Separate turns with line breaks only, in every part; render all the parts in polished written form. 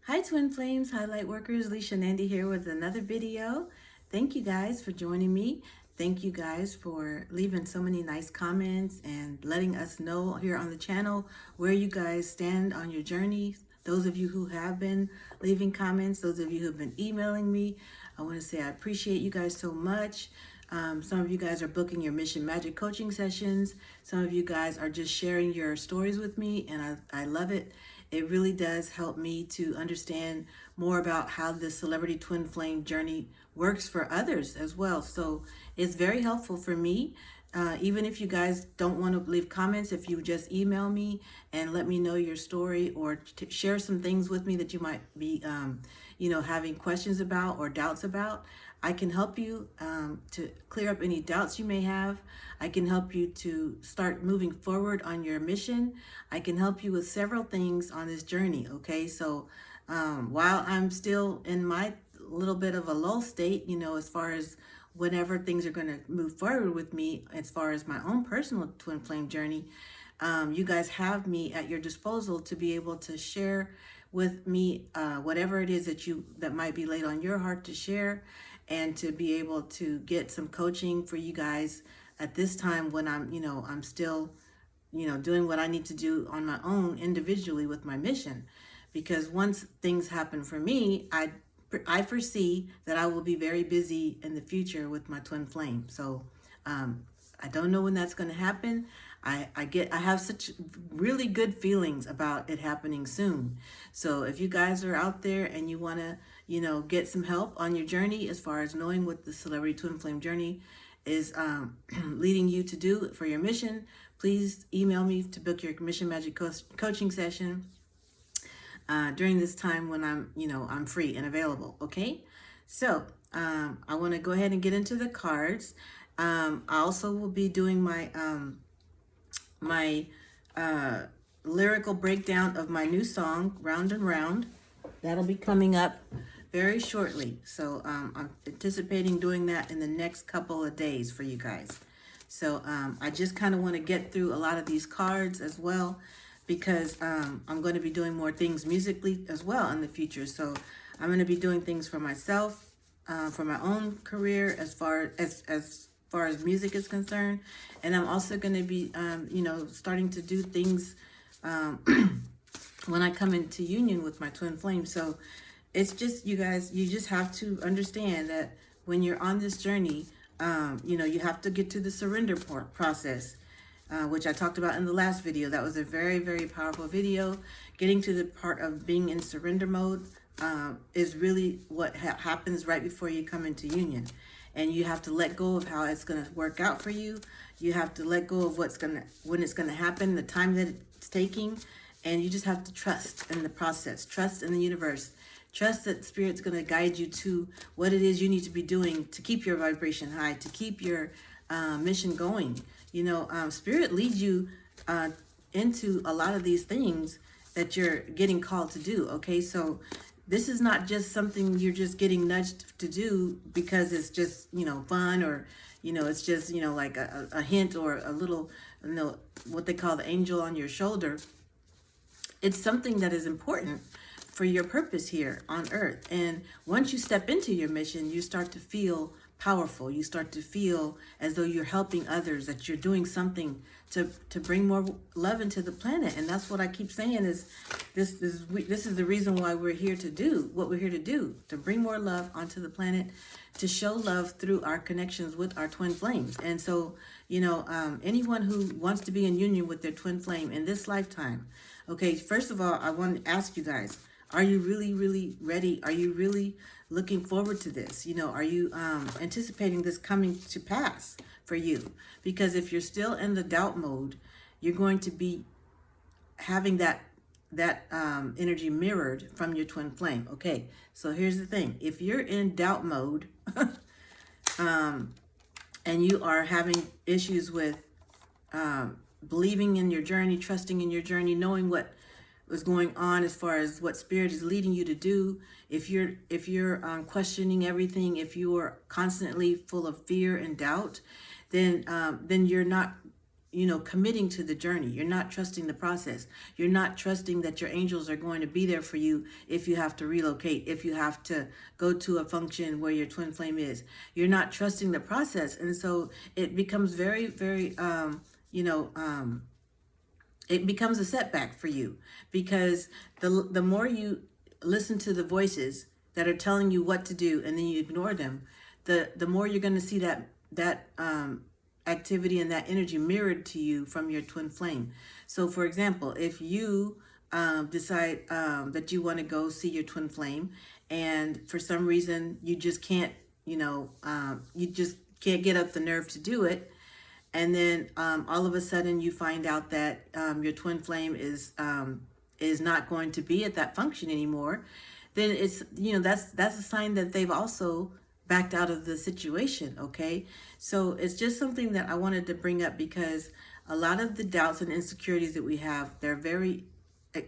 Hi Twin Flames, Highlight Workers, Lisha and Andy here with another video. Thank you guys for joining me. Thank you guys for leaving so many nice comments and letting us know here on the channel where you guys stand on your journey. Those of you who have been leaving comments, those of you who have been emailing me, I want to say I appreciate you guys so much. Some of you guys are booking your Mission Magic coaching sessions. Some of you guys are just sharing your stories with me, and I love it. It really does help me to understand more about how the celebrity twin flame journey works for others as well. So it's very helpful for me. Even if you guys don't want to leave comments, if you just email me and let me know your story or share some things with me that you might be, having questions about or doubts about, I can help you to clear up any doubts you may have. I can help you to start moving forward on your mission. I can help you with several things on this journey, okay? So while I'm still in my little bit of a lull state, as far as whenever things are going to move forward with me, as far as my own personal twin flame journey, you guys have me at your disposal to be able to share with me whatever it is that might be laid on your heart to share, and to be able to get some coaching for you guys at this time when I'm still doing what I need to do on my own individually with my mission. Because once things happen for me, I foresee that I will be very busy in the future with my twin flame. So I don't know when that's going to happen. I have such really good feelings about it happening soon. So if you guys are out there and you want to, get some help on your journey as far as knowing what the celebrity twin flame journey is leading you to do for your mission, please email me to book your Mission Magic coaching session during this time when I'm free and available. Okay, so I want to go ahead and get into the cards. I also will be doing my lyrical breakdown of my new song, Round and Round. That'll be coming up very shortly. So I'm anticipating doing that in the next couple of days for you guys. So I just kind of want to get through a lot of these cards as well, because I'm going to be doing more things musically as well in the future. So I'm going to be doing things for myself, for my own career as far as music is concerned. And I'm also going to be, starting to do things when I come into union with my twin flame. So it's just, you guys, you just have to understand that when you're on this journey, you have to get to the surrender process, which I talked about in the last video. That was a very, very powerful video. Getting to the part of being in surrender mode is really what happens right before you come into union. And you have to let go of how it's going to work out for you. You have to let go of when it's going to happen, the time that it's taking. And you just have to trust in the process, trust in the universe, trust that Spirit's going to guide you to what it is you need to be doing to keep your vibration high, to keep your mission going. Spirit leads you into a lot of these things that you're getting called to do. Okay, so this is not just something you're just getting nudged to do because it's just, fun, or, it's just, like a hint or a little, what they call the angel on your shoulder. It's something that is important for your purpose here on earth. And once you step into your mission, you start to feel powerful. You start to feel as though you're helping others, that you're doing something to bring more love into the planet. And that's what I keep saying is this is the reason why we're here to do what we're here to do, to bring more love onto the planet, to show love through our connections with our twin flames. And so, anyone who wants to be in union with their twin flame in this lifetime, okay, first of all, I want to ask you guys, are you really, really ready? Are you really looking forward to this? Are you anticipating this coming to pass for you? Because if you're still in the doubt mode, you're going to be having that energy mirrored from your twin flame. Okay, so here's the thing. If you're in doubt mode and you are having issues with believing in your journey, trusting in your journey, knowing what was going on as far as what Spirit is leading you to do, if you're questioning everything, if you are constantly full of fear and doubt, then you're not committing to the journey. You're not trusting the process. You're not trusting that your angels are going to be there for you if you have to relocate, if you have to go to a function where your twin flame is. You're not trusting the process. And so it becomes very, very, it becomes a setback for you, because the more you listen to the voices that are telling you what to do and then you ignore them, the more you're going to see that activity and that energy mirrored to you from your twin flame. So for example, if you decide that you want to go see your twin flame, and for some reason you just can't, you just can't get up the nerve to do it, and then all of a sudden you find out that your twin flame is not going to be at that function anymore, then it's, that's a sign that they've also backed out of the situation. Okay, so it's just something that I wanted to bring up, because a lot of the doubts and insecurities that we have, they're very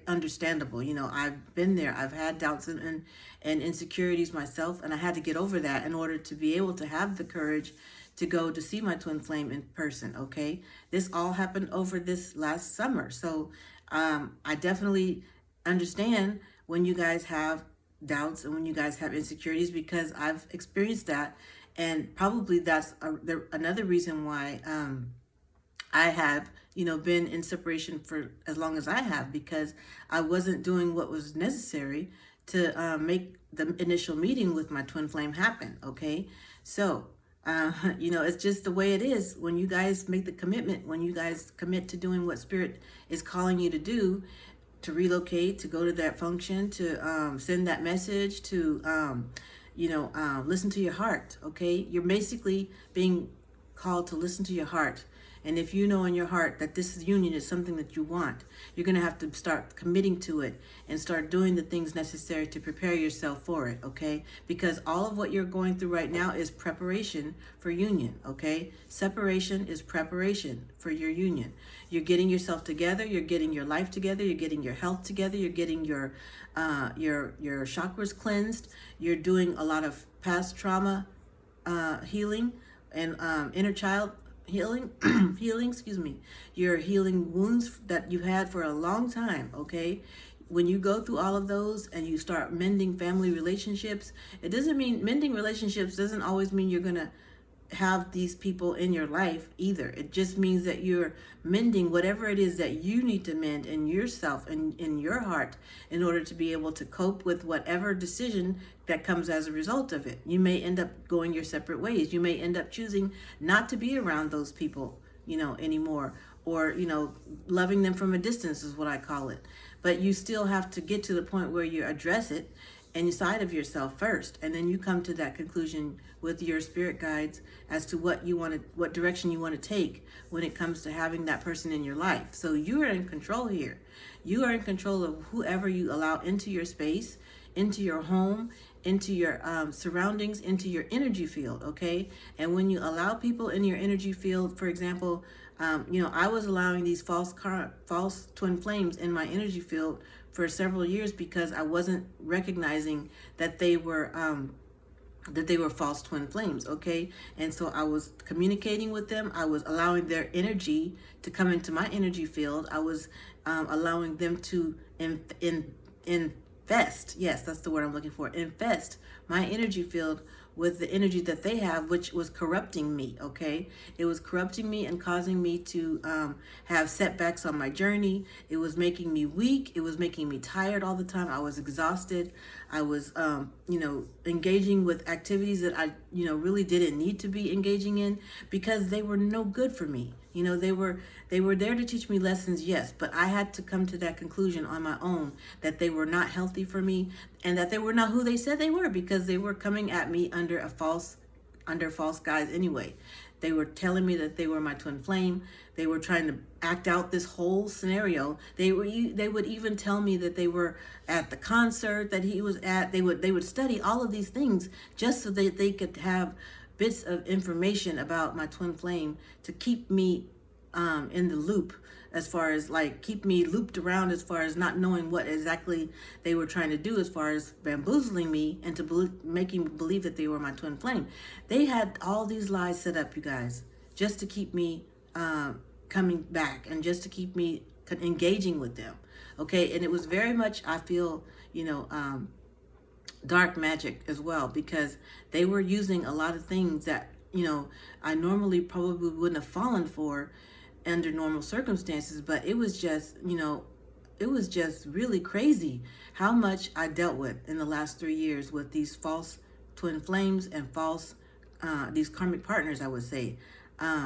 understandable. I've been there. I've had doubts and insecurities myself, and I had to get over that in order to be able to have the courage to go to see my twin flame in person. Okay, this all happened over this last summer, so I definitely understand when you guys have doubts and when you guys have insecurities, because I've experienced that, and probably that's another reason why I have, been in separation for as long as I have, because I wasn't doing what was necessary to make the initial meeting with my twin flame happen. Okay, so it's just the way it is. When you guys make the commitment, when you guys commit to doing what Spirit is calling you to do, to relocate, to go to that function, to send that message, to listen to your heart. Okay, you're basically being called to listen to your heart. And if you know in your heart that this union is something that you want, you're going to have to start committing to it and start doing the things necessary to prepare yourself for it, okay? Because all of what you're going through right now is preparation for union, okay? Separation is preparation for your union. You're getting yourself together, you're getting your life together, you're getting your health together, you're getting your chakras cleansed, you're doing a lot of past trauma healing and inner child healing, you're healing wounds that you had for a long time, okay? When you go through all of those and you start mending family relationships, it doesn't mean, mending relationships doesn't always mean you're gonna have these people in your life either. It just means that you're mending whatever it is that you need to mend in yourself and in your heart in order to be able to cope with whatever decision that comes as a result of it. You may end up going your separate ways. You may end up choosing not to be around those people, anymore, or, loving them from a distance is what I call it. But you still have to get to the point where you address it inside of yourself first, and then you come to that conclusion with your spirit guides as to what direction you want to take when it comes to having that person in your life. So you are in control here. You are in control of whoever you allow into your space, into your home, into your surroundings, into your energy field, okay? And when you allow people in your energy field, for example, I was allowing these false twin flames in my energy field for several years because I wasn't recognizing that they were false twin flames, okay? And so I was communicating with them. I was allowing their energy to come into my energy field. I was allowing them to infest, yes, that's the word I'm looking for, infest my energy field with the energy that they have, which was corrupting me, okay? It was corrupting me and causing me to have setbacks on my journey. It was making me weak. It was making me tired all the time. I was exhausted. I was, engaging with activities that I, really didn't need to be engaging in because they were no good for me. They were there to teach me lessons, yes, but I had to come to that conclusion on my own that they were not healthy for me and that they were not who they said they were, because they were coming at me under false guise anyway. They were telling me that they were my twin flame. They were trying to act out this whole scenario. They would even tell me that they were at the concert that he was at. They would study all of these things just so that they could have bits of information about my twin flame to keep me in the loop, as far as keep me looped around as far as not knowing what exactly they were trying to do, as far as bamboozling me into making me believe that they were my twin flame. They had all these lies set up, you guys, just to keep me coming back and just to keep me engaging with them. Okay. And it was very much, I feel, dark magic as well, because they were using a lot of things that, I normally probably wouldn't have fallen for under normal circumstances. But it was just, it was just really crazy how much I dealt with in the last 3 years with these false twin flames and false, these karmic partners, I would say,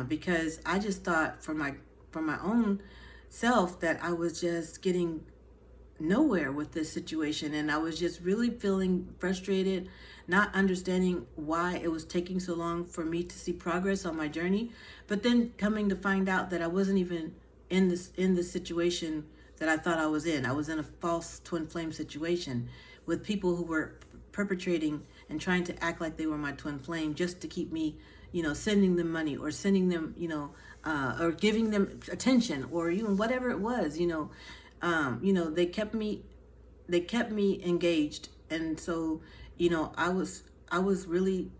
because I just thought for my own self that I was just getting nowhere with this situation, and I was just really feeling frustrated, not understanding why it was taking so long for me to see progress on my journey. But then coming to find out that I wasn't even in the situation that I thought I was in. I was in a false twin flame situation with people who were perpetrating and trying to act like they were my twin flame just to keep me, sending them money or sending them, or giving them attention or even whatever it was, they kept me engaged. And so, I was really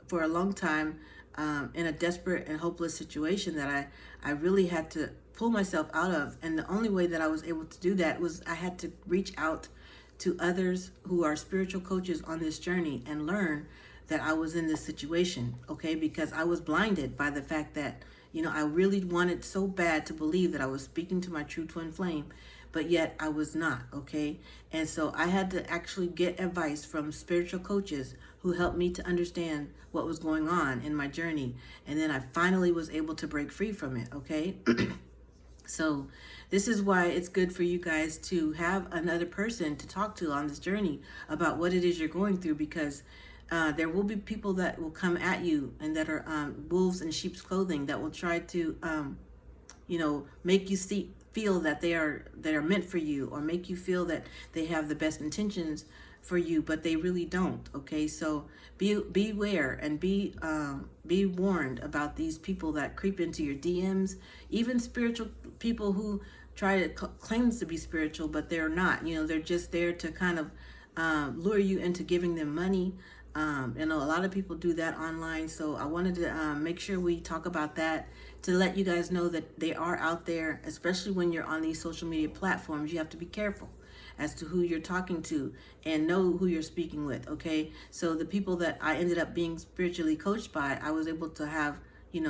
for a long time, in a desperate and hopeless situation that I really had to pull myself out of. And the only way that I was able to do that was I had to reach out to others who are spiritual coaches on this journey and learn that I was in this situation, okay? Because I was blinded by the fact that, I really wanted so bad to believe that I was speaking to my true twin flame, but yet I was not, okay? And so I had to actually get advice from spiritual coaches who helped me to understand what was going on in my journey. And then I finally was able to break free from it, okay? So this is why it's good for you guys to have another person to talk to on this journey about what it is you're going through, because there will be people that will come at you and that are wolves in sheep's clothing that will try to, make you feel that they are meant for you, or make you feel that they have the best intentions for you, but they really don't. Okay, so beware and be warned about these people that creep into your DMs, even spiritual people who try to claim to be spiritual, but they're not. They're just there to kind of lure you into giving them money. A lot of people do that online. So I wanted to make sure we talk about that, to let you guys know that they are out there, especially when you're on these social media platforms. You have to be careful as to who you're talking to and know who you're speaking with, okay? So the people that I ended up being spiritually coached by, I was able to have,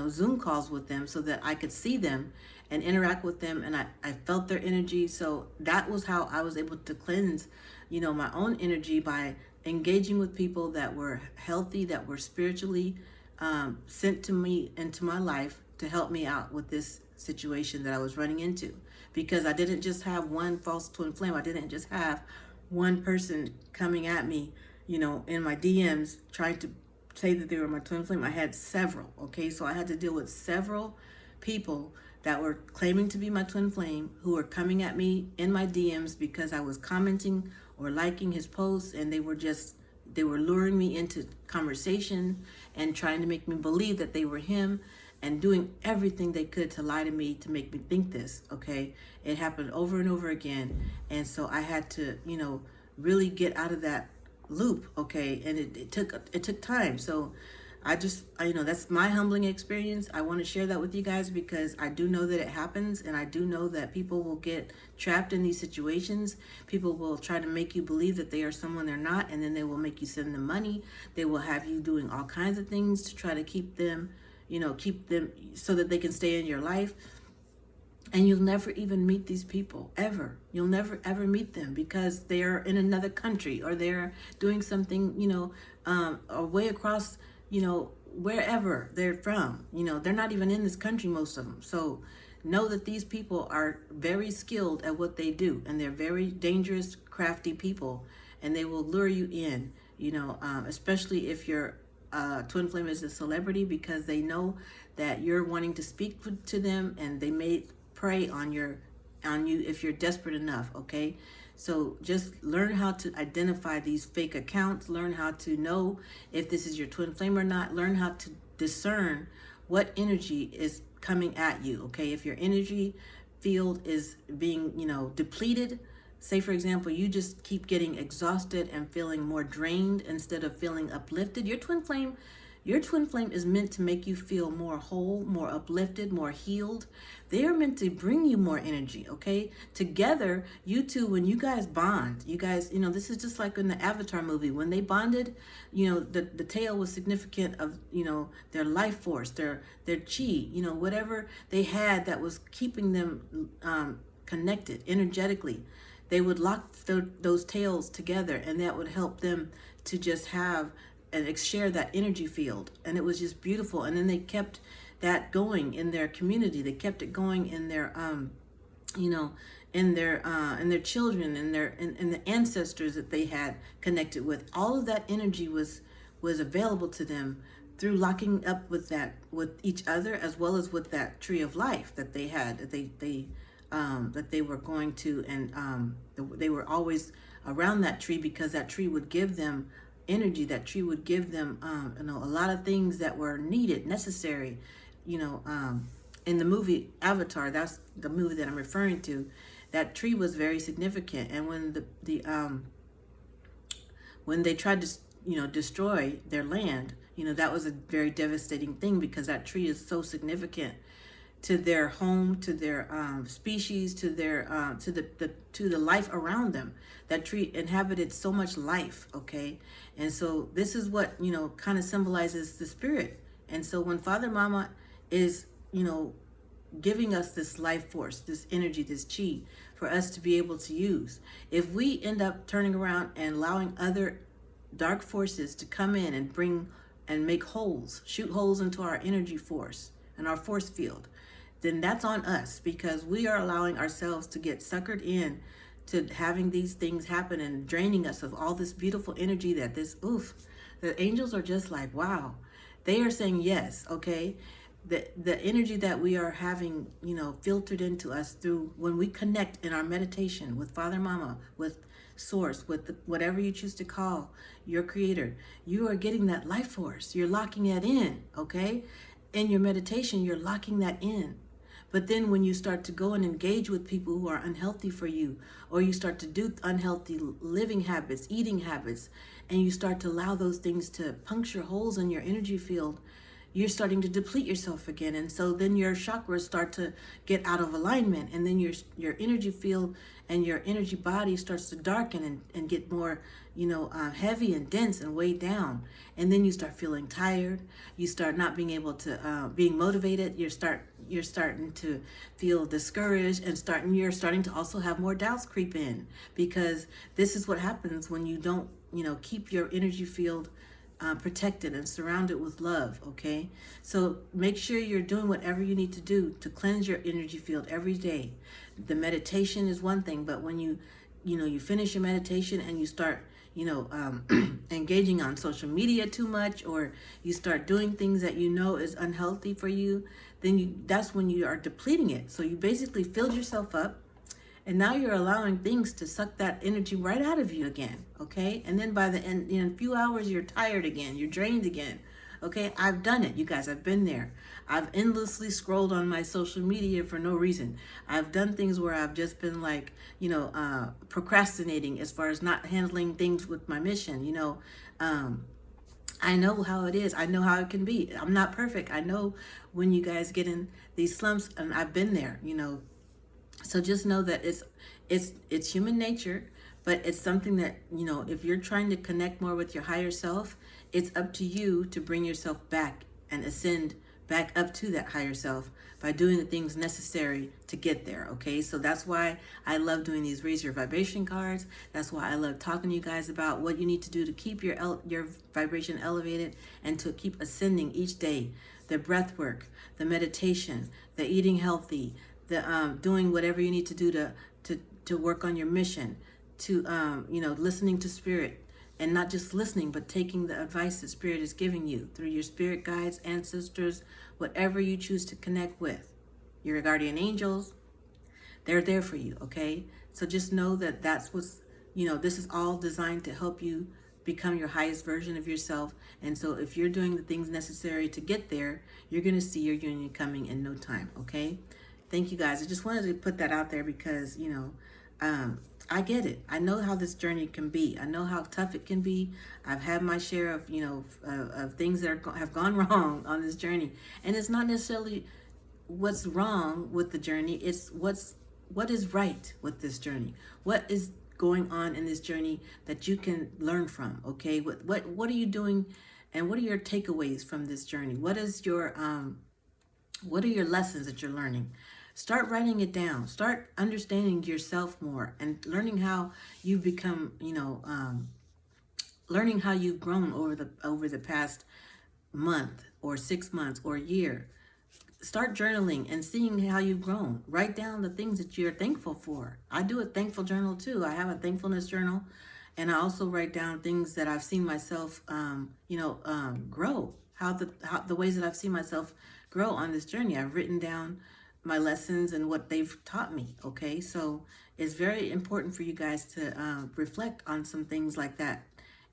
Zoom calls with them so that I could see them and interact with them, and I felt their energy. So that was how I was able to cleanse, my own energy by engaging with people that were healthy, that were spiritually sent to me into my life to help me out with this situation that I was running into. Because I didn't just have one false twin flame. I didn't just have one person coming at me, in my DMs trying to say that they were my twin flame. I had several, okay? So I had to deal with several people that were claiming to be my twin flame, who were coming at me in my DMs because I was commenting or liking his posts, and they were luring me into conversation and trying to make me believe that they were him, and doing everything they could to lie to me to make me think this, okay? It happened over and over again. And so I had to, really get out of that loop, okay? And it took time. So that's my humbling experience. I want to share that with you guys because I do know that it happens, and I do know that people will get trapped in these situations. People will try to make you believe that they are someone they're not, and then they will make you send them money. They will have you doing all kinds of things to try to keep them so that they can stay in your life. And you'll never even meet these people, ever. You'll never, ever meet them because they're in another country, or they're doing something, or way across, wherever they're from. They're not even in this country, most of them. So know that these people are very skilled at what they do, and they're very dangerous, crafty people, and they will lure you in, especially if your twin flame is a celebrity, because they know that you're wanting to speak to them, and they may prey on you if you're desperate enough, okay? So just learn how to identify these fake accounts, learn how to know if this is your twin flame or not, learn how to discern what energy is coming at you, okay? If your energy field is being, depleted, say for example, you just keep getting exhausted and feeling more drained instead of feeling uplifted, your twin flame, Your twin flame is meant to make you feel more whole, more uplifted, more healed. They are meant to bring you more energy, okay? Together, you two, when you guys bond, you guys, this is just like in the Avatar movie. When they bonded, the tail was significant of, their life force, their chi, whatever they had that was keeping them connected energetically. They would lock those tails together, and that would help them to just have and share that energy field. And it was just beautiful. And then they kept that going in their community. They kept it going in their in their children, and in the ancestors that they had connected with. All of that energy was available to them through locking up with each other, as well as with that tree of life that they had, that they were going to, and they were always around that tree, because that tree would give them energy. That tree would give them a lot of things that were needed, necessary. In the movie Avatar, that's the movie that I'm referring to, that tree was very significant. And when they tried to destroy their land, that was a very devastating thing, because that tree is so significant to their home, to their species, to their to the life around them. That tree inhabited so much life, okay? And so this is what kind of symbolizes the spirit. And so when Father Mama is giving us this life force, this energy, this chi, for us to be able to use, if we end up turning around and allowing other dark forces to come in and bring and make holes, shoot holes into our energy force and our force field, then that's on us, because we are allowing ourselves to get suckered in to having these things happen and draining us of all this beautiful energy that the angels are just like, wow. They are saying yes, okay? The energy that we are having, filtered into us through when we connect in our meditation with Father Mama, with Source, with whatever you choose to call your creator, you are getting that life force. You're locking that in, okay? In your meditation, you're locking that in. But then when you start to go and engage with people who are unhealthy for you, or you start to do unhealthy living habits, eating habits, and you start to allow those things to puncture holes in your energy field, you're starting to deplete yourself again. And so then your chakras start to get out of alignment, and then your energy field and your energy body starts to darken and get more heavy and dense and weighed down. And then you start feeling tired. You start not being able to being motivated. You're starting to feel discouraged, and you're starting to also have more doubts creep in, because this is what happens when you don't keep your energy field protected and surrounded with love, okay? So make sure you're doing whatever you need to do to cleanse your energy field every day. The meditation is one thing, but when you finish your meditation and you start engaging on social media too much, or you start doing things that is unhealthy for you, then that's when you are depleting it. So you basically filled yourself up, and now you're allowing things to suck that energy right out of you again, okay? And then by the end, in a few hours, you're tired again. You're drained again, okay? I've done it, you guys. I've been there. I've endlessly scrolled on my social media for no reason. I've done things where I've just been like, procrastinating as far as not handling things with my mission, I know how it is. I know how it can be. I'm not perfect. I know when you guys get in these slumps, and I've been there, So just know that it's human nature, but it's something that, if you're trying to connect more with your higher self, it's up to you to bring yourself back and ascend back up to that higher self by doing the things necessary to get there, okay? So that's why I love doing these Raise Your Vibration cards. That's why I love talking to you guys about what you need to do to keep your vibration elevated and to keep ascending each day. The breath work, the meditation, the eating healthy, the doing whatever you need to do to work on your mission, to listening to spirit, and not just listening, but taking the advice that spirit is giving you through your spirit guides, ancestors, whatever you choose to connect with. Your guardian angels, they're there for you, okay? So just know that that's what's, this is all designed to help you become your highest version of yourself. And so if you're doing the things necessary to get there, you're going to see your union coming in no time, okay? Thank you guys. I just wanted to put that out there because, I get it. I know how this journey can be. I know how tough it can be. I've had my share of, of things that have gone wrong on this journey. And it's not necessarily what's wrong with the journey. It's what is right with this journey. What is going on in this journey that you can learn from, okay? What are you doing, and what are your takeaways from this journey? What are your lessons that you're learning? Start writing it down. Start understanding yourself more and learning how you become, learning how you've grown over the past month or 6 months or year. Start journaling and seeing how you've grown. Write down the things that you're thankful for. I do a thankful journal too. I have a thankfulness journal, and I also write down things that I've seen myself, grow. How the ways that I've seen myself grow on this journey. I've written down my lessons and what they've taught me. Okay, so it's very important for you guys to reflect on some things like that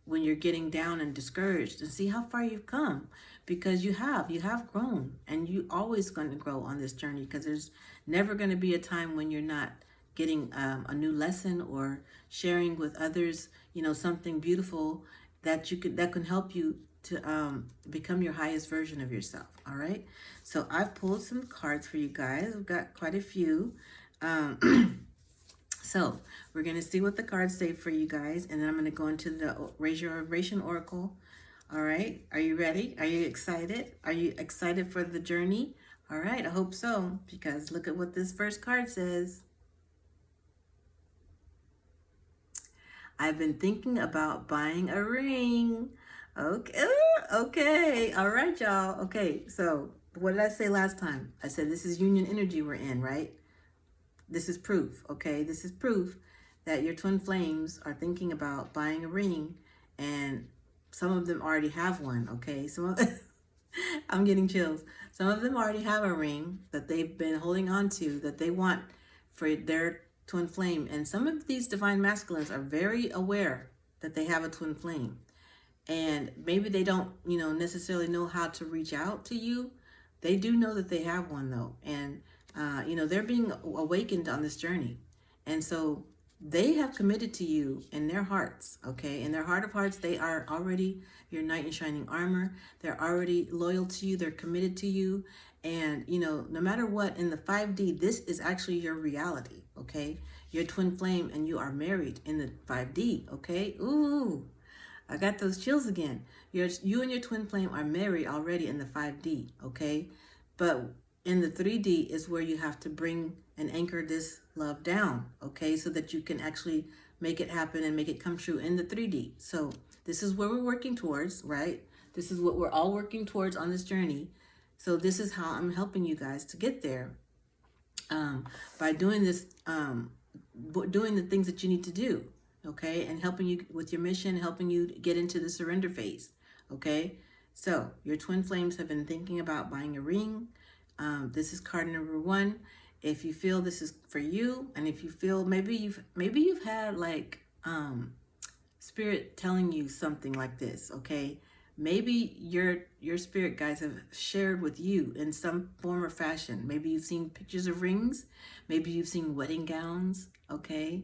when you're getting down and discouraged, and see how far you've come, because you have grown, and you always going to grow on this journey, because there's never going to be a time when you're not getting a new lesson or sharing with others, something beautiful that can help you to become your highest version of yourself. All right, so I've pulled some cards for you guys. I've got quite a few. So we're going to see what the cards say for you guys, and then I'm going to go into the Raise Your Vibration Oracle. All right, are you ready? Are you excited? Are you excited for the journey? All right, I hope so, because look at what this first card says. I've been thinking about buying a ring. Okay, all right, y'all. Okay, so what did I say last time? I said this is union energy we're in, right? This is proof, okay? This is proof that your twin flames are thinking about buying a ring, and some of them already have one, okay? I'm getting chills. Some of them already have a ring that they've been holding on to, that they want for their twin flame. And some of these divine masculines are very aware that they have a twin flame. And maybe they don't, necessarily know how to reach out to you. They do know that they have one, though. And they're being awakened on this journey. And so they have committed to you in their hearts, okay? In their heart of hearts, they are already your knight in shining armor. They're already loyal to you. They're committed to you. And, no matter what, in the 5D, this is actually your reality, okay? Your twin flame, and you are married in the 5D, okay? Ooh, I got those chills again. You and your twin flame are married already in the 5D, okay? But in the 3D is where you have to bring and anchor this love down, okay? So that you can actually make it happen and make it come true in the 3D. So this is where we're working towards, right? This is what we're all working towards on this journey. So this is how I'm helping you guys to get there, by doing this, doing the things that you need to do, okay? And helping you with your mission, helping you get into the surrender phase, okay? So your twin flames have been thinking about buying a ring. This is card number 1. If you feel this is for you, and if you feel maybe you've had like spirit telling you something like this, okay? Maybe your spirit guides have shared with you in some form or fashion. Maybe you've seen pictures of rings. Maybe you've seen wedding gowns, okay?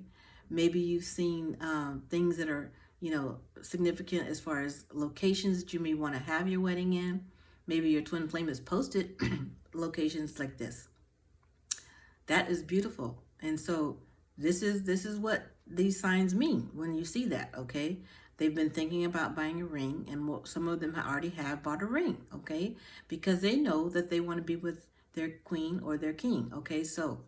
Maybe you've seen things that are, significant as far as locations that you may want to have your wedding in. Maybe your twin flame has posted locations like this. That is beautiful. And so this is what these signs mean when you see that, okay? They've been thinking about buying a ring, and some of them already have bought a ring, okay? Because they know that they want to be with their queen or their king, okay? So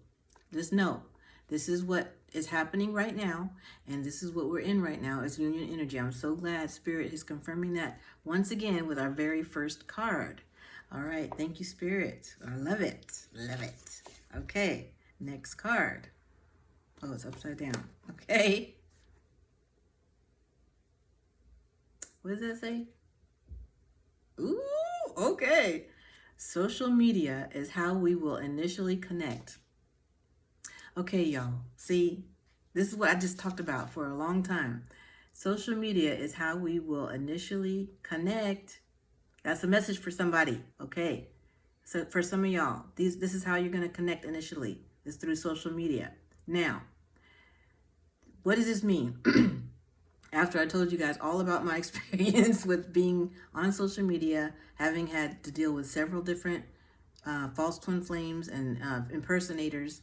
just know, this is what is happening right now, and this is what we're in right now is union energy. I'm so glad Spirit is confirming that once again with our very first card. All right, thank you, Spirit. I love it. Love it. Okay, next card. Oh, it's upside down. Okay. What does that say? Ooh, okay. Social media is how we will initially connect. Okay, y'all. See, this is what I just talked about for a long time. Social media is how we will initially connect. That's a message for somebody, okay? So for some of y'all, this is how you're going to connect initially, is through social media. Now, what does this mean? After I told you guys all about my experience with being on social media, having had to deal with several different false twin flames and impersonators,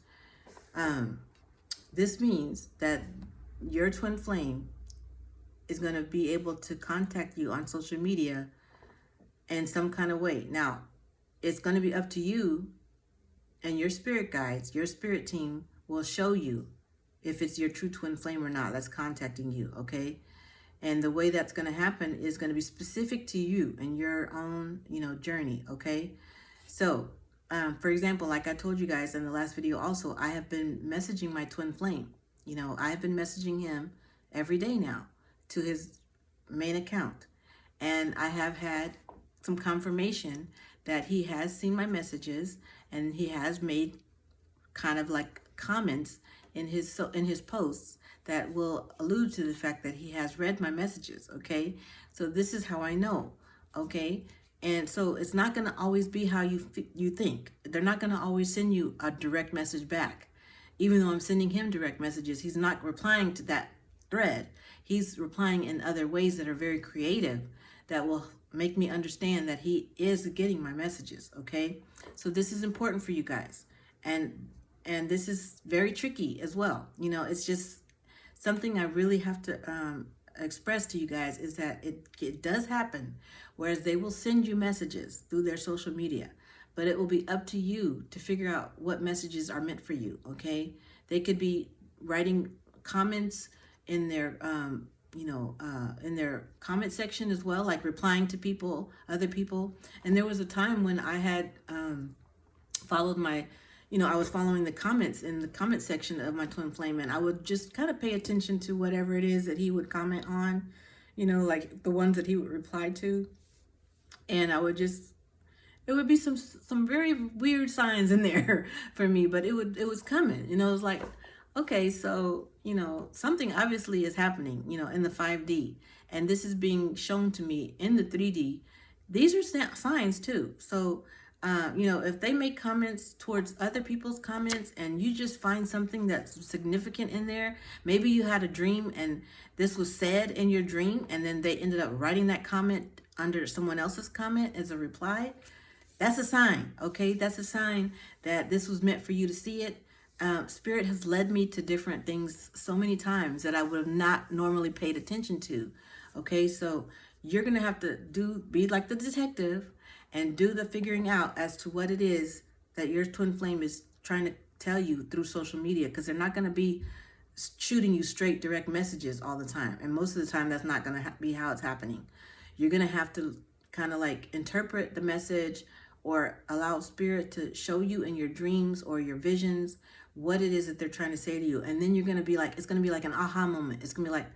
this means that your twin flame is going to be able to contact you on social media in some kind of way. Now, it's going to be up to you and your spirit guides, your spirit team will show you if it's your true twin flame or not that's contacting you, okay? And the way that's going to happen is going to be specific to you and your own, journey, okay? So, for example, like I told you guys in the last video also, I have been messaging my twin flame. I have been messaging him every day now to his main account. And I have had some confirmation that he has seen my messages and he has made kind of like comments in his posts that will allude to the fact that he has read my messages, okay? So this is how I know, okay? And so it's not going to always be how you think. They're not going to always send you a direct message back. Even though I'm sending him direct messages, he's not replying to that thread. He's replying in other ways that are very creative that will make me understand that he is getting my messages, okay? So this is important for you guys. And this is very tricky as well. It's just something I really have to express to you guys is that it does happen, whereas they will send you messages through their social media, but it will be up to you to figure out what messages are meant for you, okay? They could be writing comments in their, in their comment section as well, like replying to other people. And there was a time when I had followed I was following the comments in the comment section of my twin flame, and I would just kind of pay attention to whatever it is that he would comment on, like the ones that he would reply to. And it would be some very weird signs in there for me, but it was coming, it was like, okay, so, something obviously is happening, in the 5D, and this is being shown to me in the 3D. These are signs too. So, if they make comments towards other people's comments and you just find something that's significant in there, maybe you had a dream and this was said in your dream and then they ended up writing that comment under someone else's comment as a reply, that's a sign, okay? That's a sign that this was meant for you to see it. Spirit has led me to different things so many times that I would have not normally paid attention to, okay? So you're going to have to be like the detective and do the figuring out as to what it is that your twin flame is trying to tell you through social media, because they're not going to be shooting you straight direct messages all the time. And most of the time, that's not going to be how it's happening. You're going to have to kind of like interpret the message or allow spirit to show you in your dreams or your visions what it is that they're trying to say to you. And then you're going to be like, it's going to be like an aha moment. It's going to be like,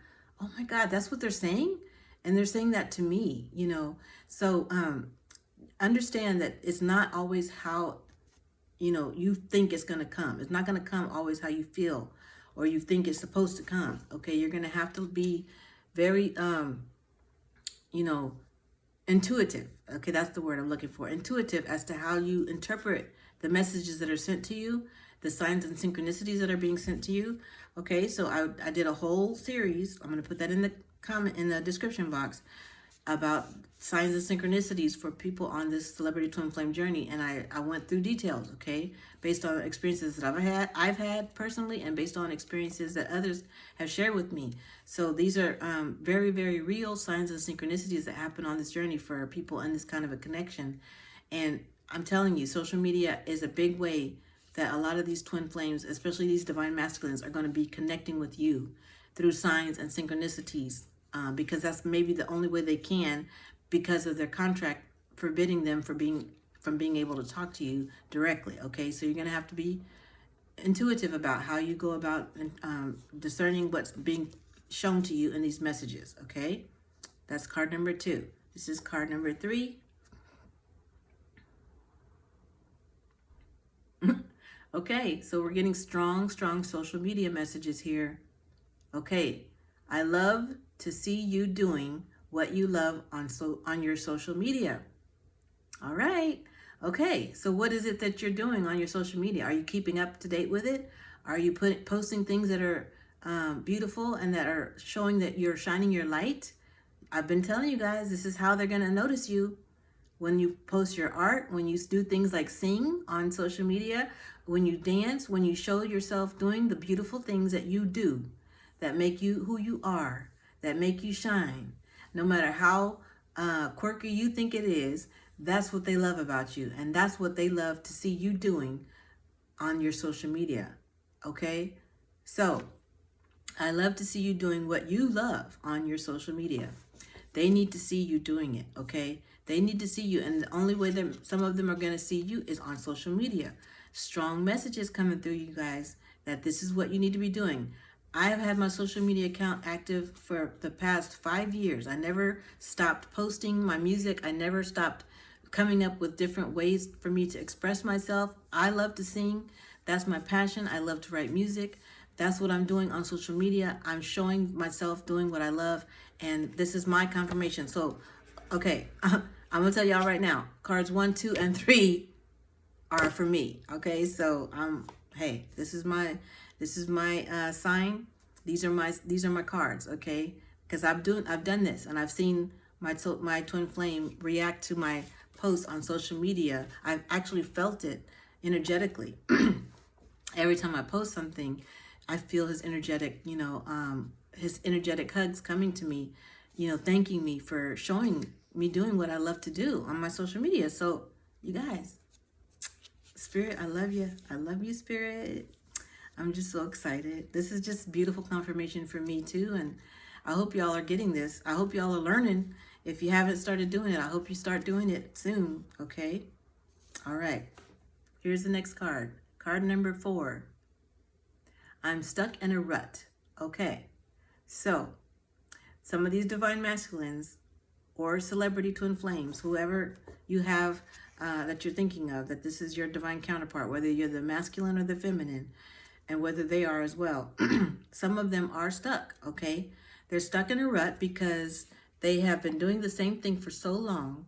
oh my God, that's what they're saying. And they're saying that to me, So, understand that it's not always how, you think it's going to come. It's not going to come always how you feel or you think it's supposed to come. Okay. You're going to have to be very, intuitive. Okay. That's the word I'm looking for. Intuitive as to how you interpret the messages that are sent to you, the signs and synchronicities that are being sent to you. Okay. So I did a whole series. I'm going to put that in the comment in the description box about signs and synchronicities for people on this celebrity twin flame journey, and I went through details, okay, based on experiences that I've had personally, and based on experiences that others have shared with me. So these are very, very real signs and synchronicities that happen on this journey for people in this kind of a connection. And I'm telling you, social media is a big way that a lot of these twin flames, especially these divine masculines, are going to be connecting with you through signs and synchronicities. Because that's maybe the only way they can, because of their contract forbidding them from being able to talk to you directly. Okay, so you're going to have to be intuitive about how you go about discerning what's being shown to you in these messages. Okay, that's card number 2. This is card number 3. Okay, so we're getting strong social media messages here. Okay, I love to see you doing what you love on your social media. All right. Okay. So what is it that you're doing on your social media? Are you keeping up to date with it? Are you posting things that are beautiful and that are showing that you're shining your light, I've been telling you guys, this is how they're going to notice you. When you post your art, when you do things like sing on social media, when you dance, when you show yourself doing the beautiful things that you do, that make you who you are, that make you shine, no matter how quirky you think it is, that's what they love about you. And that's what they love to see you doing on your social media. Okay? So, I love to see you doing what you love on your social media. They need to see you doing it, okay? They need to see you, and the only way that some of them are going to see you is on social media. Strong messages coming through, you guys, that this is what you need to be doing. I have had my social media account active for the past 5 years. I never stopped posting my music. I never stopped coming up with different ways for me to express myself. I love to sing. That's my passion. I love to write music. That's what I'm doing on social media. I'm showing myself doing what I love, and this is my confirmation. So, okay, I'm gonna tell y'all right now, cards 1, 2, and 3 are for me. Okay, so hey, this is my sign. These are my cards. Okay, because I've done this, and I've seen my twin flame react to my posts on social media. I've actually felt it energetically. Every time I post something, I feel his energetic, his energetic hugs coming to me, thanking me for showing me doing what I love to do on my social media. So, you guys, Spirit, I love you. I love you, Spirit. I'm just so excited. This is just beautiful confirmation for me, too. And I hope y'all are getting this. I hope y'all are learning. If you haven't started doing it, I hope you start doing it soon, okay? All right. Here's the next card. Card number 4. I'm stuck in a rut. Okay, so some of these divine masculines or celebrity twin flames, whoever you have that you're thinking of, that this is your divine counterpart, whether you're the masculine or the feminine, and whether they are as well. Some of them are stuck, okay? They're stuck in a rut because they have been doing the same thing for so long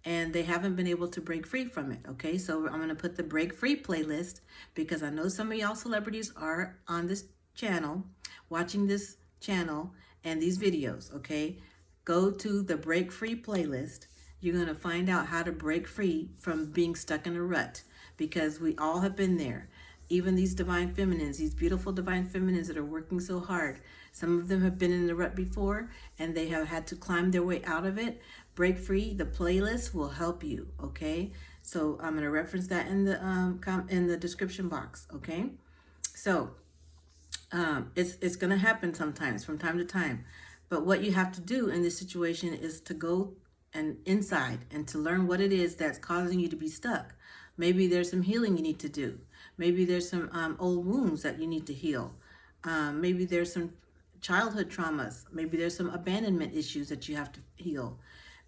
and they haven't been able to break free from it, okay? So I'm going to put the Break Free playlist because I know some of y'all celebrities are on this channel, watching this channel and these videos, okay? Go to the Break Free playlist. You're going to find out how to break free from being stuck in a rut because we all have been there. Even these divine feminines, these beautiful divine feminines that are working so hard. Some of them have been in the rut before and they have had to climb their way out of it. Break Free, the playlist will help you, okay? So I'm going to reference that in the description box, okay? So it's going to happen sometimes from time to time. But what you have to do in this situation is to go and inside and to learn what it is that's causing you to be stuck. Maybe there's some healing you need to do. Maybe there's some old wounds that you need to heal. Maybe there's some childhood traumas. Maybe there's some abandonment issues that you have to heal.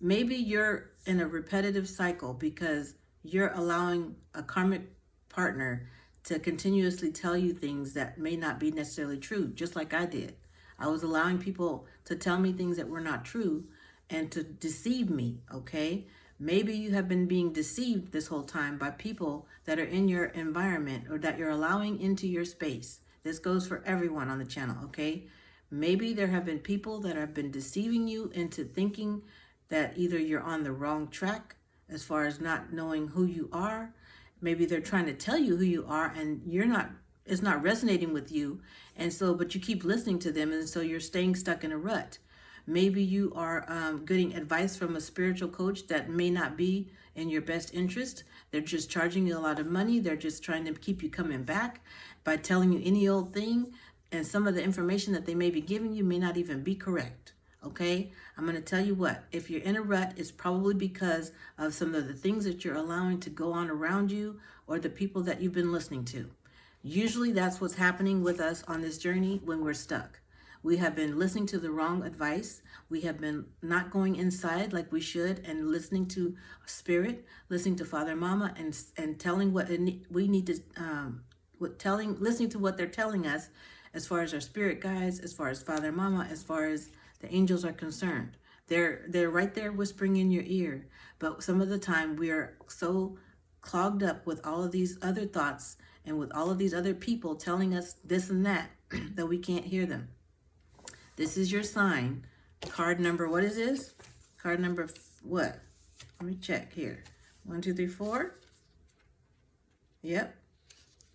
Maybe you're in a repetitive cycle because you're allowing a karmic partner to continuously tell you things that may not be necessarily true, just like I did. I was allowing people to tell me things that were not true and to deceive me, okay? Maybe you have been being deceived this whole time by people that are in your environment or that you're allowing into your space. This goes for everyone on the channel, okay? Maybe there have been people that have been deceiving you into thinking that either you're on the wrong track as far as not knowing who you are. Maybe they're trying to tell you who you are and it's not resonating with you. And so, but you keep listening to them and so you're staying stuck in a rut. Maybe you are getting advice from a spiritual coach that may not be in your best interest. They're just charging you a lot of money. They're just trying to keep you coming back by telling you any old thing. And some of the information that they may be giving you may not even be correct. Okay? I'm going to tell you what. If you're in a rut, it's probably because of some of the things that you're allowing to go on around you or the people that you've been listening to. Usually that's what's happening with us on this journey when we're stuck. We have been listening to the wrong advice. We have been not going inside like we should and listening to spirit, listening to Father and Mama and telling what we need to, listening to what they're telling us as far as our spirit guides, as far as Father and Mama, as far as the angels are concerned. They're right there whispering in your ear. But some of the time we are so clogged up with all of these other thoughts and with all of these other people telling us this and that that we can't hear them. This is your sign. Card number, what is this? Card number what? Let me check here. 1, 2, 3, 4. Yep.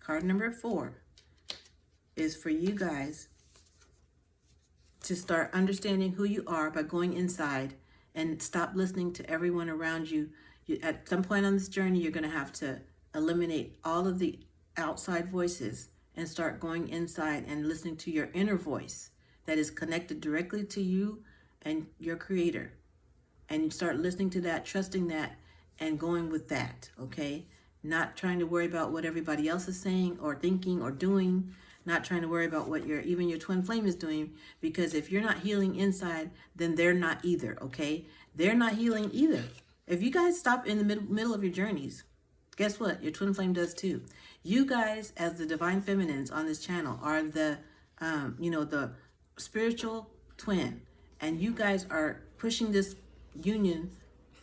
Card number 4 is for you guys to start understanding who you are by going inside and stop listening to everyone around you. At some point on this journey, you're going to have to eliminate all of the outside voices and start going inside and listening to your inner voice that is connected directly to you and your creator. And you start listening to that, trusting that, and going with that, okay? Not trying to worry about what everybody else is saying or thinking or doing, not trying to worry about what even your twin flame is doing, because if you're not healing inside, then they're not either, okay? They're not healing either. If you guys stop in the middle of your journeys, guess what? Your twin flame does too. You guys, as the divine feminines on this channel, are the, the spiritual twin, and you guys are pushing this union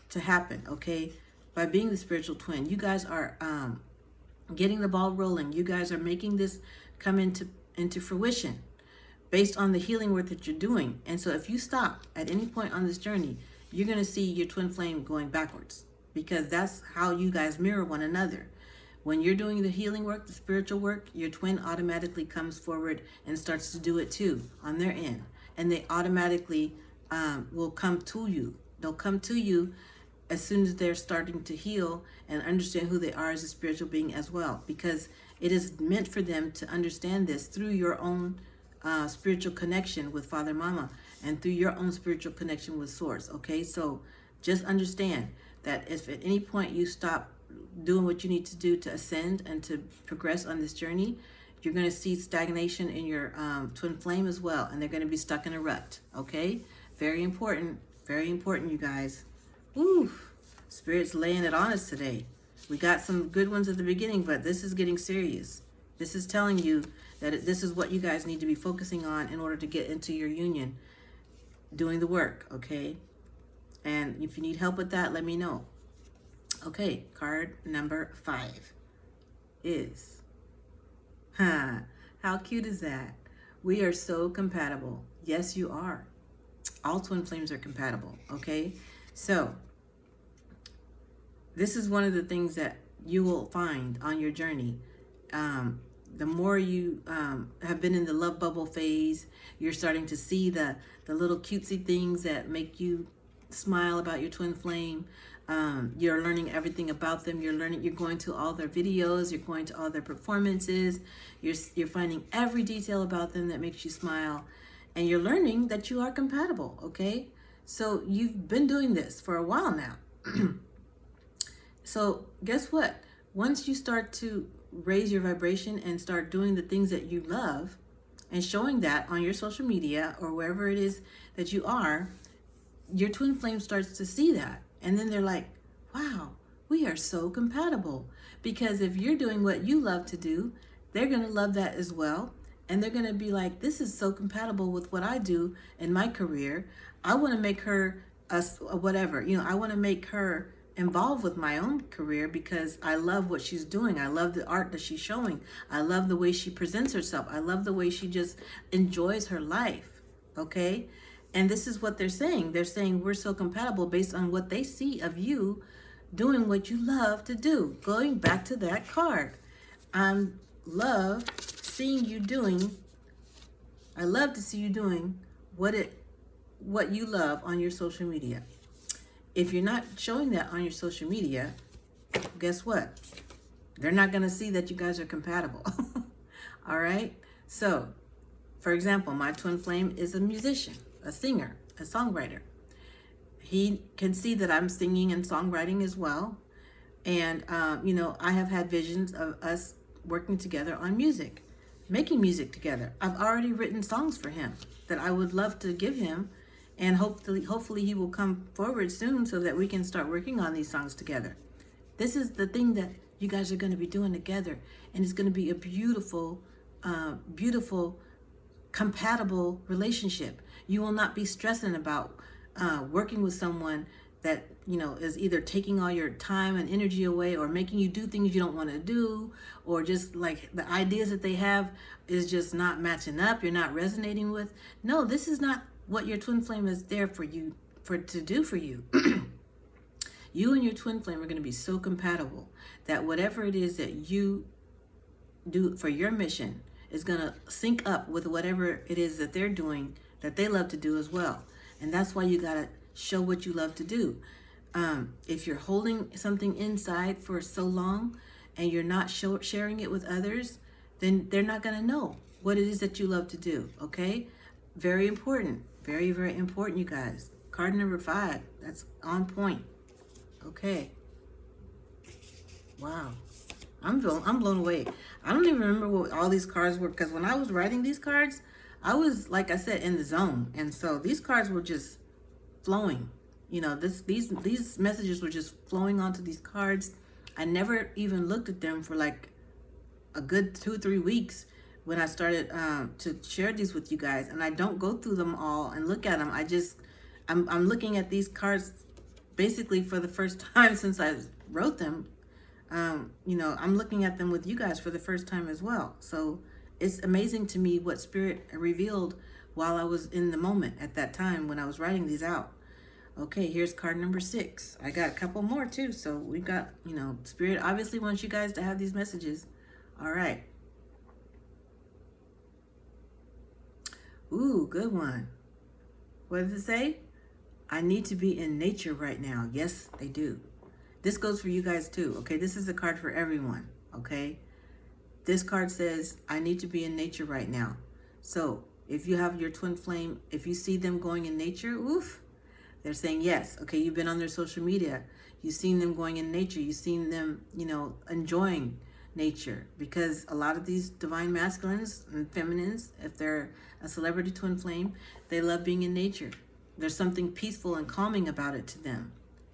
to happen, okay? By being the spiritual twin, you guys are getting the ball rolling. You guys are making this come into fruition based on the healing work that you're doing. And so if you stop at any point on this journey, you're going to see your twin flame going backwards, because that's how you guys mirror one another. When you're doing the healing work, the spiritual work, your twin automatically comes forward and starts to do it too on their end. And they automatically will come to you. They'll come to you as soon as they're starting to heal and understand who they are as a spiritual being as well, because it is meant for them to understand this through your own spiritual connection with Father, Mama, and through your own spiritual connection with Source, okay? So just understand that if at any point you stop doing what you need to do to ascend and to progress on this journey, you're going to see stagnation in your twin flame as well, and they're going to be stuck in a rut, okay? Very important, you guys. Woo! Spirit's laying it on us today. We got some good ones at the beginning, but this is getting serious. This is telling you that this is what you guys need to be focusing on in order to get into your union, doing the work, okay? And if you need help with that, let me know. Okay, card number 5 is, how cute is that? We are so compatible. Yes, you are. All twin flames are compatible, okay? So, this is one of the things that you will find on your journey. The more you have been in the love bubble phase, you're starting to see the little cutesy things that make you smile about your twin flame. You're learning everything about them. You're going to all their videos. You're going to all their performances. You're finding every detail about them that makes you smile. And you're learning that you are compatible, okay? So you've been doing this for a while now. So guess what? Once you start to raise your vibration and start doing the things that you love and showing that on your social media or wherever it is that you are, your twin flame starts to see that. And then they're like, wow, we are so compatible. Because if you're doing what you love to do, they're going to love that as well. And they're going to be like, this is so compatible with what I do in my career. I want to make her whatever. I want to make her involved with my own career because I love what she's doing. I love the art that she's showing. I love the way she presents herself. I love the way she just enjoys her life. Okay? And this is what they're saying. They're saying we're so compatible based on what they see of you doing what you love to do. Going back to that card. I love to see you doing what you love on your social media. If you're not showing that on your social media, guess what? They're not going to see that you guys are compatible. All right? So, for example, my twin flame is a musician, a singer, a songwriter. He can see that I'm singing and songwriting as well. And, I have had visions of us working together on music, making music together. I've already written songs for him that I would love to give him. And hopefully he will come forward soon so that we can start working on these songs together. This is the thing that you guys are going to be doing together. And it's going to be a beautiful, beautiful, compatible relationship. You will not be stressing about working with someone that, you know, is either taking all your time and energy away, or making you do things you don't want to do, or just like the ideas that they have is just not matching up, you're not resonating with. No, this is not what your twin flame is there for you, for to do for you. You and your twin flame are going to be so compatible that whatever it is that you do for your mission is going to sync up with whatever it is that they're doing that they love to do as well. And that's why you got to show what you love to do. If you're holding something inside for so long and you're not sharing it with others, then they're not going to know what it is that you love to do. Okay? Very important. Very, very important, you guys. Card number 5. That's on point. Okay. Wow. I'm blown away. I don't even remember what all these cards were, because when I was writing these cards, I was, like I said, in the zone. And so these cards were just flowing. You know, these messages were just flowing onto these cards. I never even looked at them for like a good 2-3 weeks when I started to share these with you guys. And I don't go through them all and look at them. I'm looking at these cards basically for the first time since I wrote them. You know, I'm looking at them with you guys for the first time as well. So it's amazing to me what Spirit revealed while I was in the moment at that time when I was writing these out. Okay, here's card number 6. I got a couple more too. So we've got, you know, Spirit obviously wants you guys to have these messages. All right. Ooh, good one. What does it say? I need to be in nature right now. Yes, they do. This goes for you guys too, okay? This is a card for everyone, okay? This card says, I need to be in nature right now. So if you have your twin flame, if you see them going in nature, oof, they're saying yes. Okay, you've been on their social media. You've seen them going in nature. You've seen them, you know, enjoying nature. Because a lot of these divine masculines and feminines, if they're a celebrity twin flame, they love being in nature. There's something peaceful and calming about it to them.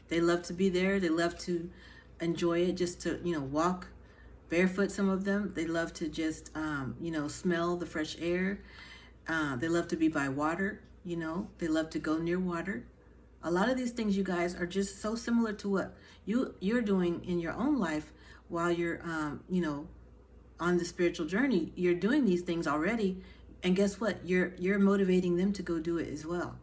They love to be there. They love to enjoy it, just to, you know, walk barefoot, some of them. They love to just, you know, smell the fresh air. They love to be by water, you know. They love to go near water. A lot of these things, you guys, are just so similar to what you're doing in your own life while you're, you know, on the spiritual journey. You're doing these things already. And guess what? You're motivating them to go do it as well,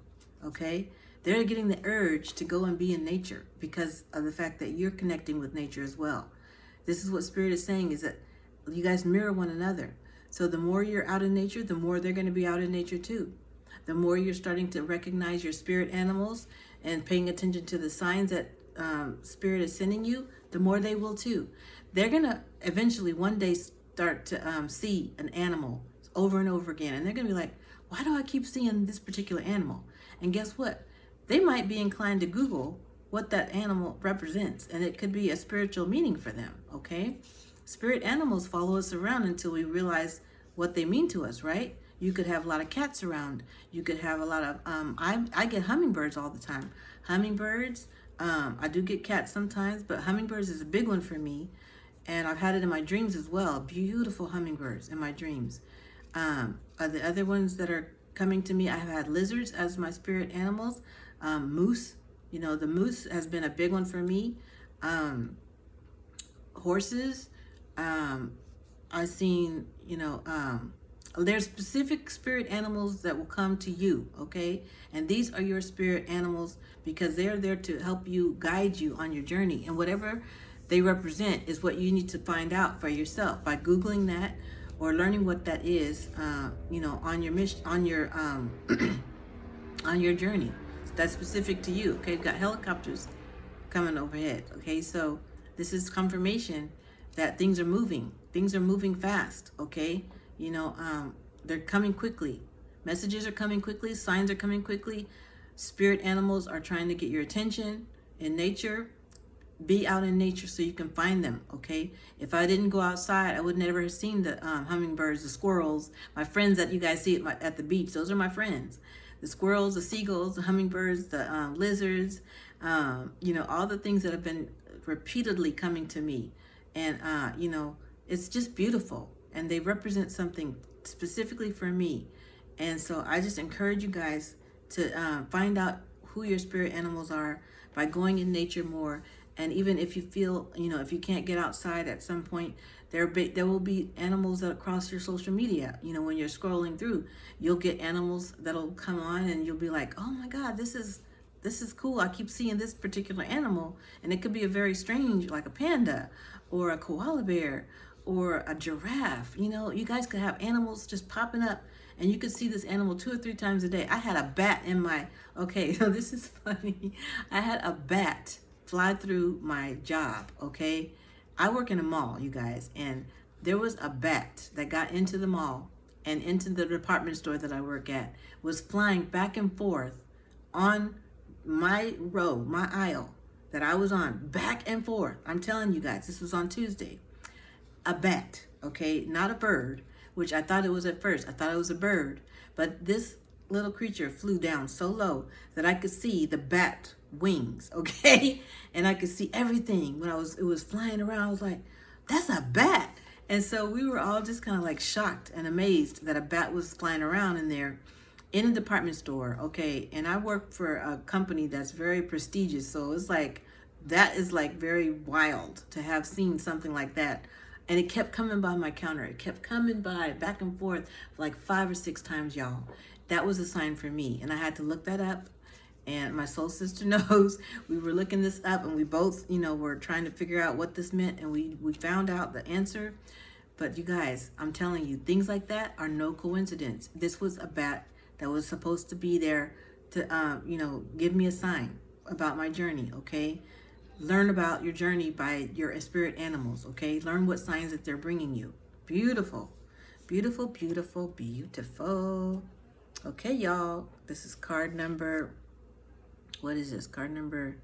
okay? They're getting the urge to go and be in nature because of the fact that you're connecting with nature as well. This is what Spirit is saying, is that you guys mirror one another. So the more you're out in nature, the more they're going to be out in nature too. The more you're starting to recognize your spirit animals and paying attention to the signs that Spirit is sending you, the more they will too. They're going to eventually one day start to see an animal over and over again. And they're going to be like, why do I keep seeing this particular animal? And guess what? They might be inclined to Google what that animal represents, and it could be a spiritual meaning for them, okay? Spirit animals follow us around until we realize what they mean to us, right? You could have a lot of cats around. You could have a lot of, I get hummingbirds all the time. Hummingbirds, I do get cats sometimes, but hummingbirds is a big one for me, and I've had it in my dreams as well. Beautiful hummingbirds in my dreams. The other ones that are coming to me, I have had lizards as my spirit animals. Moose, you know, the moose has been a big one for me. Horses, I've seen, you know, there's specific spirit animals that will come to you, okay? And these are your spirit animals because they're there to help you, guide you on your journey. And whatever they represent is what you need to find out for yourself by Googling that or learning what that is, you know, on your mission, on your on your journey. That's specific to you. Okay, you've got helicopters coming overhead. Okay, so this is confirmation that things are moving. Things are moving fast. Okay, you know, they're coming quickly. Messages are coming quickly. Signs are coming quickly. Spirit animals are trying to get your attention in nature. Be out in nature so you can find them, okay? If I didn't go outside, I would never have seen the hummingbirds, the squirrels, my friends that you guys see at the beach. Those are my friends. The squirrels, the seagulls, the hummingbirds, the lizards, you know, all the things that have been repeatedly coming to me. And, you know, it's just beautiful. And they represent something specifically for me. And so I just encourage you guys to find out who your spirit animals are by going in nature more. And even if you feel, if you can't get outside at some point, there will be animals that cross your social media. When you're scrolling through, you'll get animals that'll come on, and you'll be like, oh my God, this is cool. I keep seeing this particular animal, and it could be a very strange, like a panda or a koala bear or a giraffe. You guys could have animals just popping up, and you could see this animal 2 or 3 times a day. I had a bat in my, okay, so this is funny. I had a bat fly through my job, okay? I work in a mall, you guys, and there was a bat that got into the mall and into the department store that I work at, was flying back and forth on my row, my aisle that I was on, back and forth. I'm telling you guys, this was on Tuesday. A bat, okay, not a bird, which I thought it was at first. I thought it was a bird, but this little creature flew down so low that I could see the bat wings, okay? And I could see everything when it was flying around. I was like, that's a bat. And so we were all just kind of like shocked and amazed that a bat was flying around in there in a department store, okay? And I work for a company that's very prestigious, so it's like, that is like very wild to have seen something like that. And it kept coming by my counter. It kept coming by back and forth like 5 or 6 times, y'all. That was a sign for me. And I had to look that up. And my soul sister knows. We were looking this up, and we both, were trying to figure out what this meant. And we found out the answer. But you guys, I'm telling you, things like that are no coincidence. This was a bat that was supposed to be there to, give me a sign about my journey, okay? Learn about your journey by your spirit animals, okay? Learn what signs that they're bringing you. Beautiful. Beautiful, beautiful, beautiful. Okay, y'all. This is card number, what is this? Card number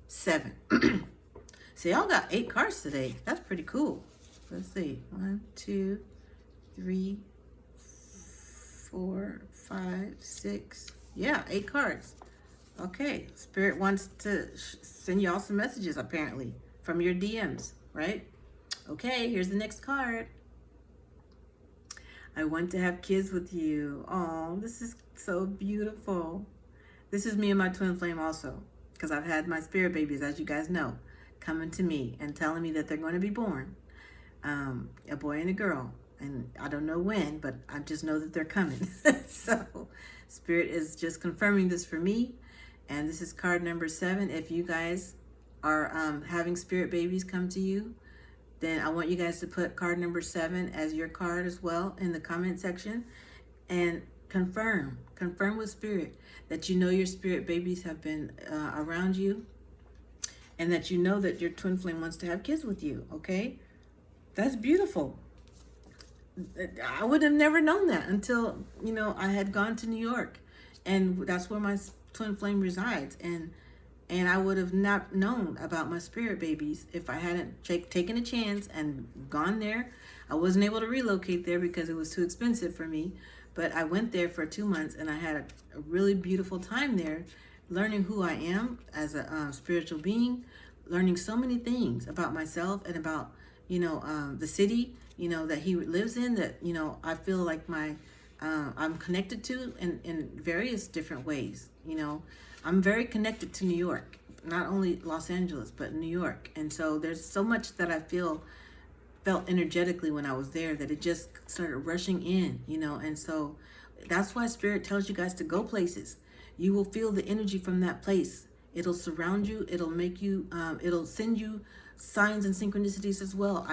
7. So y'all got 8 cards today. That's pretty cool. Let's see. 1, 2, 3, 4, 5, 6. Yeah, 8 cards. Okay, Spirit wants to send y'all some messages, apparently, from your DMs, right? Okay, here's the next card. I want to have kids with you. Oh, this is so beautiful. This is me and my twin flame also, because I've had my spirit babies, as you guys know, coming to me and telling me that they're going to be born, a boy and a girl. And I don't know when, but I just know that they're coming. So Spirit is just confirming this for me. And this is card number 7. If you guys are having spirit babies come to you, then I want you guys to put card number 7 as your card as well in the comment section. And confirm with Spirit that you know your spirit babies have been around you, and that you know that your twin flame wants to have kids with you, okay? That's beautiful. I would have never known that until, I had gone to New York, and that's where my twin flame resides, and I would have not known about my spirit babies if I hadn't taken a chance and gone there. I wasn't able to relocate there because it was too expensive for me, but I went there for 2 months, and I had a really beautiful time there, learning who I am as a spiritual being, learning so many things about myself and about the city that he lives in, that I feel like I'm connected to in various different ways. I'm very connected to New York, not only Los Angeles, but New York. And so there's so much that I felt energetically when I was there, that it just started rushing in, and so that's why Spirit tells you guys to go places. You will feel the energy from that place. It'll surround you. It'll make you, it'll send you signs and synchronicities as well.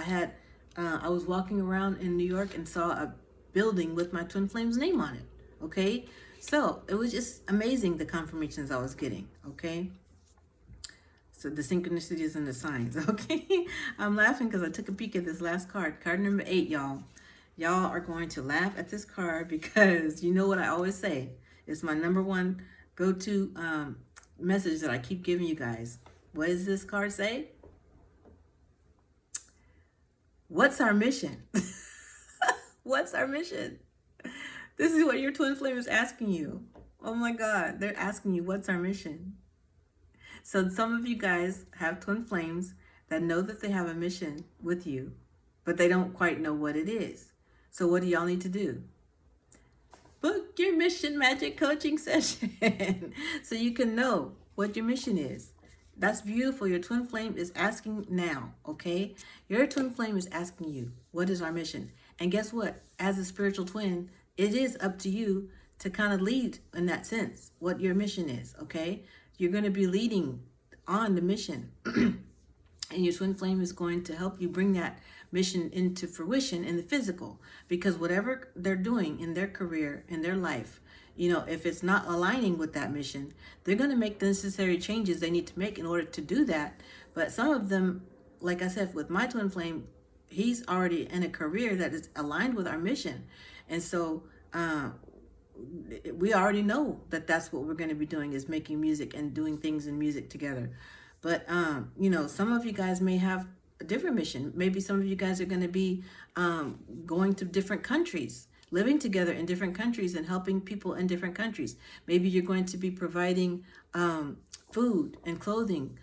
I was walking around in New York and saw a building with my twin flame's name on it, okay? So it was just amazing, the confirmations I was getting, okay? So the synchronicities and the signs, okay? I'm laughing because I took a peek at this last card, card number 8, y'all. Y'all are going to laugh at this card because you know what I always say. It's my number one go-to message that I keep giving you guys. What does this card say? What's our mission? What's our mission? This is what your twin flame is asking you. Oh my God, they're asking you, what's our mission? So some of you guys have twin flames that know that they have a mission with you, but they don't quite know what it is. So what do y'all need to do? Book your mission magic coaching session so you can know what your mission is. That's beautiful. Your twin flame is asking now, okay? Your twin flame is asking you, what is our mission? And guess what? As a spiritual twin, it is up to you to kind of lead in that sense, what your mission is, okay? You're going to be leading on the mission. And your twin flame is going to help you bring that mission into fruition in the physical, because whatever they're doing in their career, in their life, you know, if it's not aligning with that mission, they're going to make the necessary changes they need to make in order to do that. But some of them, like I said, with my twin flame, he's already in a career that is aligned with our mission. And so we already know that that's what we're going to be doing, is making music and doing things in music together. But you know, some of you guys may have a different mission. Maybe some of you guys are going to be going to different countries, living together in different countries and helping people in different countries. Maybe you're going to be providing food and clothing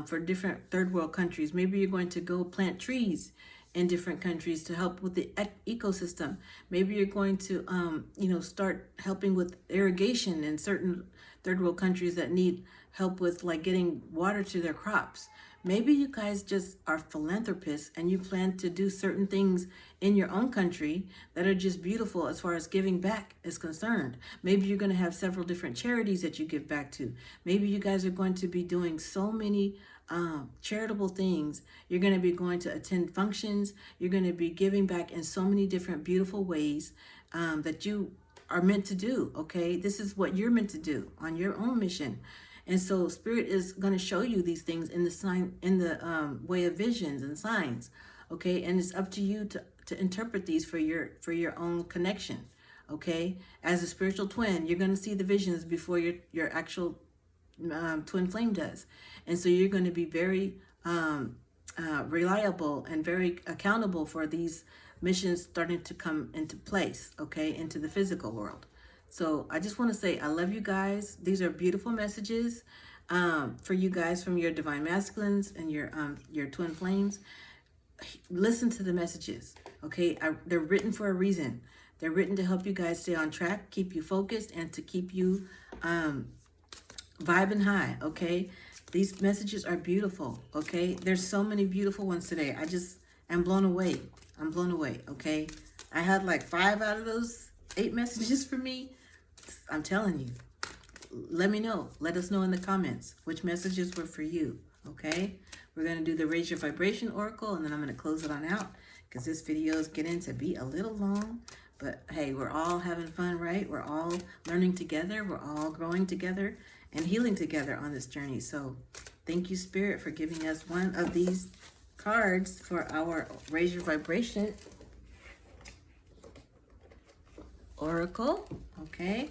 for different third world countries. Maybe you're going to go plant trees in different countries to help with the ecosystem. Maybe you're going to, you know, start helping with irrigation in certain third world countries that need help with like getting water to their crops. Maybe you guys just are philanthropists and you plan to do certain things in your own country that are just beautiful as far as giving back is concerned. Maybe you're going to have several different charities that you give back to. Maybe you guys are going to be doing so many charitable things. You're going to be going to attend functions. You're going to be giving back in so many different beautiful ways that you are meant to do. Okay, this is what you're meant to do on your own mission. And so Spirit is going to show you these things in the sign, in the way of visions and signs. Okay, and it's up to you to interpret these for your own connection. Okay, as a spiritual twin, you're going to see the visions before your actual twin flame does. And so you're going to be very reliable and very accountable for these missions starting to come into place, okay, into the physical world. So I just want to say I love you guys. These are beautiful messages for you guys from your divine masculines and your twin flames. Listen to the messages, okay? They're written for a reason. They're written to help you guys stay on track, keep you focused, and to keep you vibing high, okay? These messages are beautiful, okay? There's so many beautiful ones today. I just am blown away. I'm blown away, okay? I had like 5 out of those 8 messages for me. I'm telling you. Let me know. Let us know in the comments which messages were for you, okay? We're going to do the Raise Your Vibration Oracle, and then I'm going to close it on out because this video is getting to be a little long. But hey, we're all having fun, right? We're all learning together. We're all growing together and healing together on this journey. So thank you, Spirit, for giving us one of these cards for our Raise Your Vibration Oracle, okay?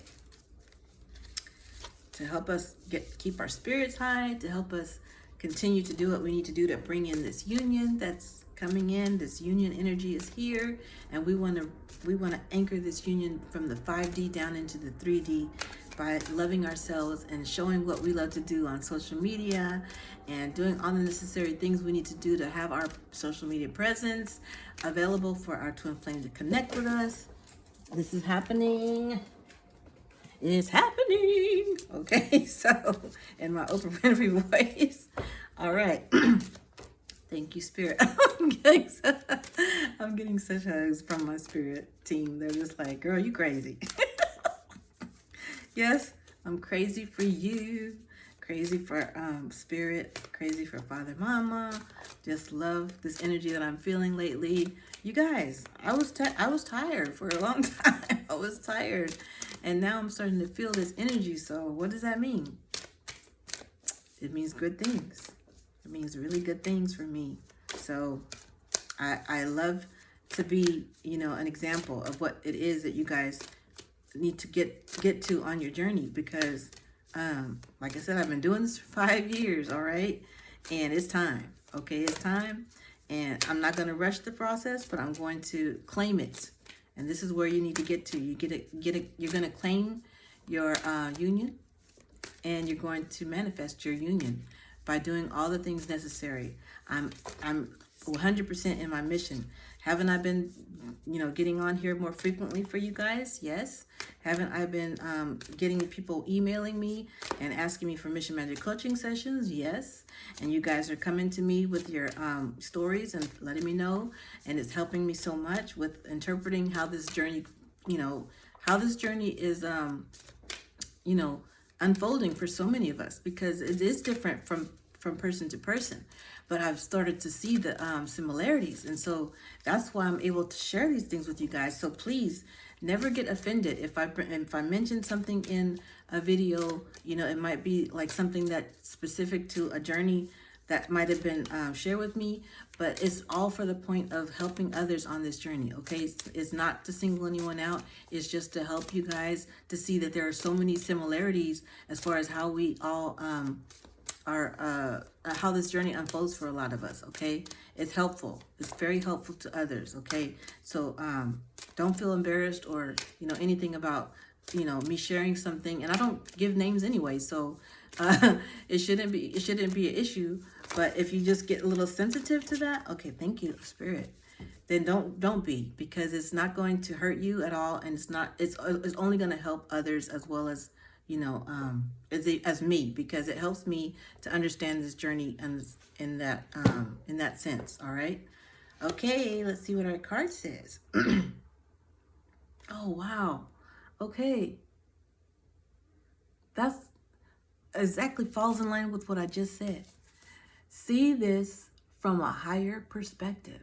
To help us keep our spirits high, to help us continue to do what we need to do to bring in this union that's coming in. This union energy is here, and we want to anchor this union from the 5D down into the 3D by loving ourselves and showing what we love to do on social media and doing all the necessary things we need to do to have our social media presence available for our twin flame to connect with us. This is happening. It's happening. Okay, so in my Oprah Winfrey voice. All right. Thank you, Spirit. I'm getting such hugs from my spirit team. They're just like, girl, you crazy. Yes, I'm crazy for you. Crazy for Spirit. Crazy for Father, Mama. Just love this energy that I'm feeling lately. You guys, I was tired for a long time. I was tired. And now I'm starting to feel this energy. So what does that mean? It means good things. It means really good things for me. So I love to be, you know, an example of what it is that you guys need to get to on your journey, because like I said, I've been doing this for 5 years, all right? And it's time, okay? It's time. And I'm not going to rush the process, but I'm going to claim it. And this is where you need to get to. You're going to claim your union, and you're going to manifest your union by doing all the things necessary. I'm 100% in my mission. Haven't I been, getting on here more frequently for you guys? Yes. Haven't I been getting people emailing me and asking me for Mission Magic coaching sessions? Yes. And you guys are coming to me with your stories and letting me know. And it's helping me so much with interpreting how this journey, how this journey is, unfolding for so many of us, because it is different from person to person. But I've started to see the similarities, and so that's why I'm able to share these things with you guys. So please never get offended if I mention something in a video. It might be like something that's specific to a journey that might have been shared with me, but it's all for the point of helping others on this journey. Okay, it's not to single anyone out. It's just to help you guys to see that there are so many similarities as far as how we all are how this journey unfolds for a lot of us. Okay, it's helpful. It's very helpful to others. Okay, so don't feel embarrassed or anything about me sharing something. And I don't give names anyway, so it shouldn't be an issue. But if you just get a little sensitive to that, okay, thank you, Spirit, then don't be, because it's not going to hurt you at all, and it's only going to help others as well as as me, because it helps me to understand this journey and in that sense. All right, okay, let's see what our card says. Oh wow, okay, that's exactly falls in line with what I just said. See this from a higher perspective.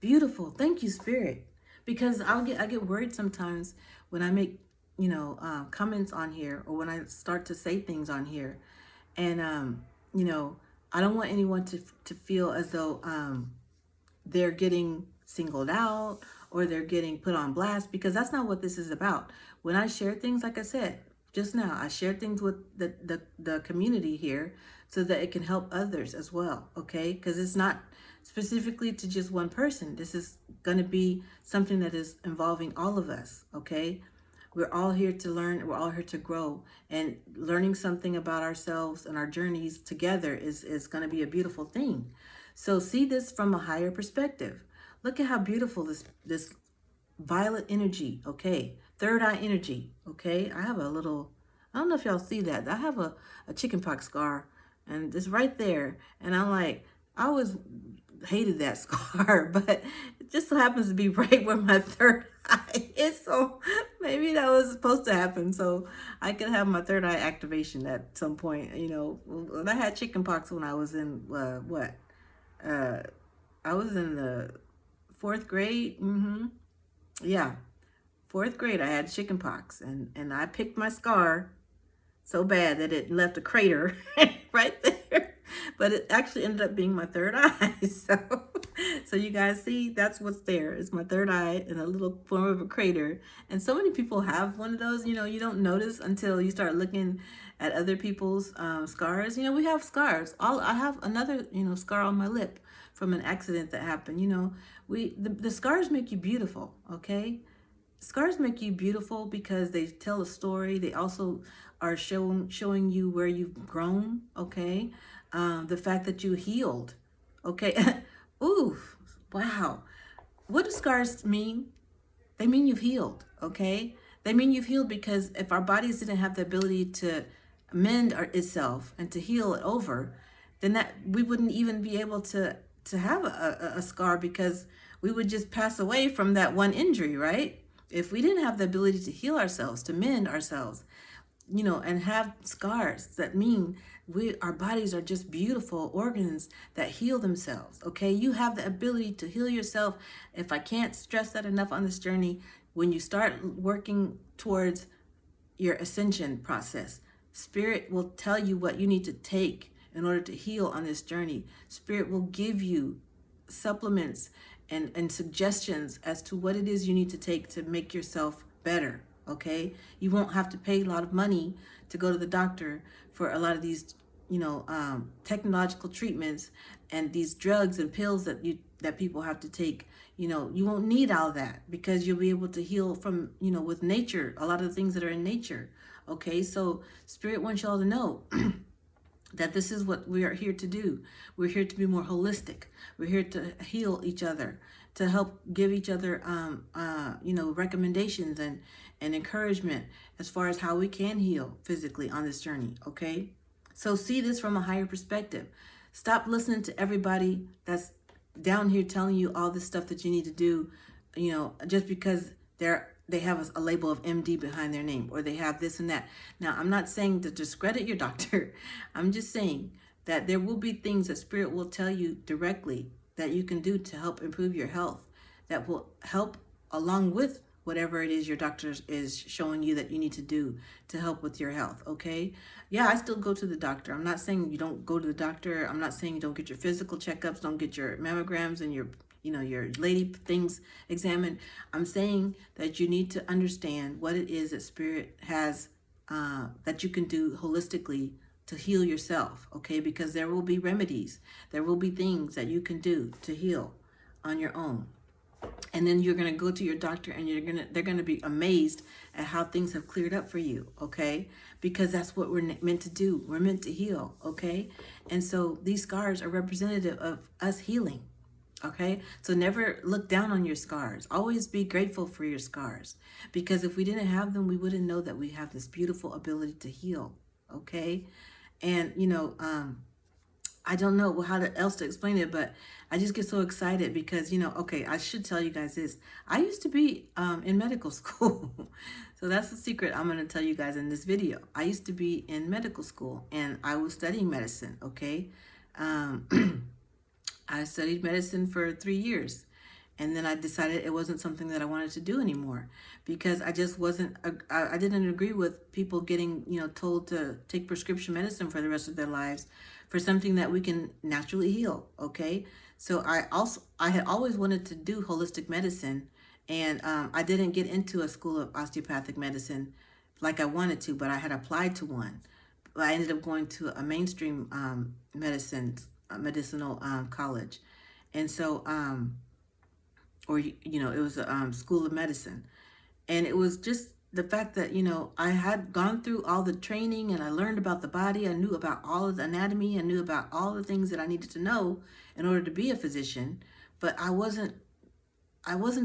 Beautiful. Thank you, Spirit. Because I get worried sometimes when I make comments on here, or when I start to say things on here, and I don't want anyone to feel as though they're getting singled out or they're getting put on blast, because that's not what this is about. When I share things, like I said just now, I share things with the community here so that it can help others as well. Okay, because it's not specifically to just one person. This is going to be something that is involving all of us. Okay, we're all here to learn, we're all here to grow, and learning something about ourselves and our journeys together is going to be a beautiful thing. So see this from a higher perspective. Look at how beautiful this violet energy, okay? Third eye energy, okay? I have a little, I don't know if y'all see that. I have a chickenpox scar, and it's right there. And I'm like, I always hated that scar, but it just so happens to be right where my third eye is. So maybe that was supposed to happen, so I could have my third eye activation at some point. When I had chickenpox when I was in I was in the fourth grade. Yeah, fourth grade. I had chickenpox, and I picked my scar so bad that it left a crater right there. But it actually ended up being my third eye. So you guys see, that's what's there. It's my third eye in a little form of a crater. And so many people have one of those. You don't notice until you start looking at other people's scars. We have scars. I have another scar on my lip from an accident that happened. The scars make you beautiful. Okay. Scars make you beautiful because they tell a story. They also are showing you where you've grown. Okay, the fact that you healed. Okay, ooh, wow. What do scars mean? They mean you've healed. Okay, they mean you've healed, because if our bodies didn't have the ability to mend itself and to heal it over, then that we wouldn't even be able to have a scar, because we would just pass away from that one injury, right? If we didn't have the ability to heal ourselves, to mend ourselves, and have scars, that mean our bodies are just beautiful organs that heal themselves. Okay, you have the ability to heal yourself. If I can't stress that enough on this journey, when you start working towards your ascension process, Spirit will tell you what you need to take in order to heal on this journey. Spirit will give you supplements and suggestions as to what it is you need to take to make yourself better. Okay, you won't have to pay a lot of money to go to the doctor for a lot of these technological treatments and these drugs and pills that people have to take. You won't need all that, because you'll be able to heal from with nature, a lot of the things that are in nature. Okay, so Spirit wants y'all to know that this is what we are here to do. We're here to be more holistic. We're here to heal each other, to help give each other, recommendations and encouragement as far as how we can heal physically on this journey. Okay, so see this from a higher perspective. Stop listening to everybody that's down here telling you all this stuff that you need to do, just because they have a label of MD behind their name, or they have this and that. Now, I'm not saying to discredit your doctor. I'm just saying that there will be things that Spirit will tell you directly that you can do to help improve your health, that will help along with whatever it is your doctor is showing you that you need to do to help with your health. Okay, yeah, I still go to the doctor. I'm not saying you don't go to the doctor. I'm not saying you don't get your physical checkups, don't get your mammograms and your lady things examined. I'm saying that you need to understand what it is that Spirit has, that you can do holistically to heal yourself. Okay, because there will be remedies, there will be things that you can do to heal on your own. And then you're going to go to your doctor and they're going to be amazed at how things have cleared up for you. Okay, because that's what we're meant to do. We're meant to heal. Okay, and so these scars are representative of us healing. Okay, so never look down on your scars. Always be grateful for your scars, because if we didn't have them, we wouldn't know that we have this beautiful ability to heal. Okay, and I don't know else to explain it, but I just get so excited because, okay, I should tell you guys this. I used to be in medical school. So that's the secret I'm going to tell you guys in this video. I used to be in medical school and I was studying medicine, okay? I studied medicine for 3 years. And then I decided it wasn't something that I wanted to do anymore, because I just wasn't, I didn't agree with people getting, told to take prescription medicine for the rest of their lives for something that we can naturally heal. Okay. So I had always wanted to do holistic medicine, and I didn't get into a school of osteopathic medicine like I wanted to, but I had applied to one. I ended up going to a mainstream medicinal college. And so, it was a school of medicine. And it was just the fact that, I had gone through all the training and I learned about the body. I knew about all of the anatomy. I knew about all the things that I needed to know in order to be a physician. But I wasn't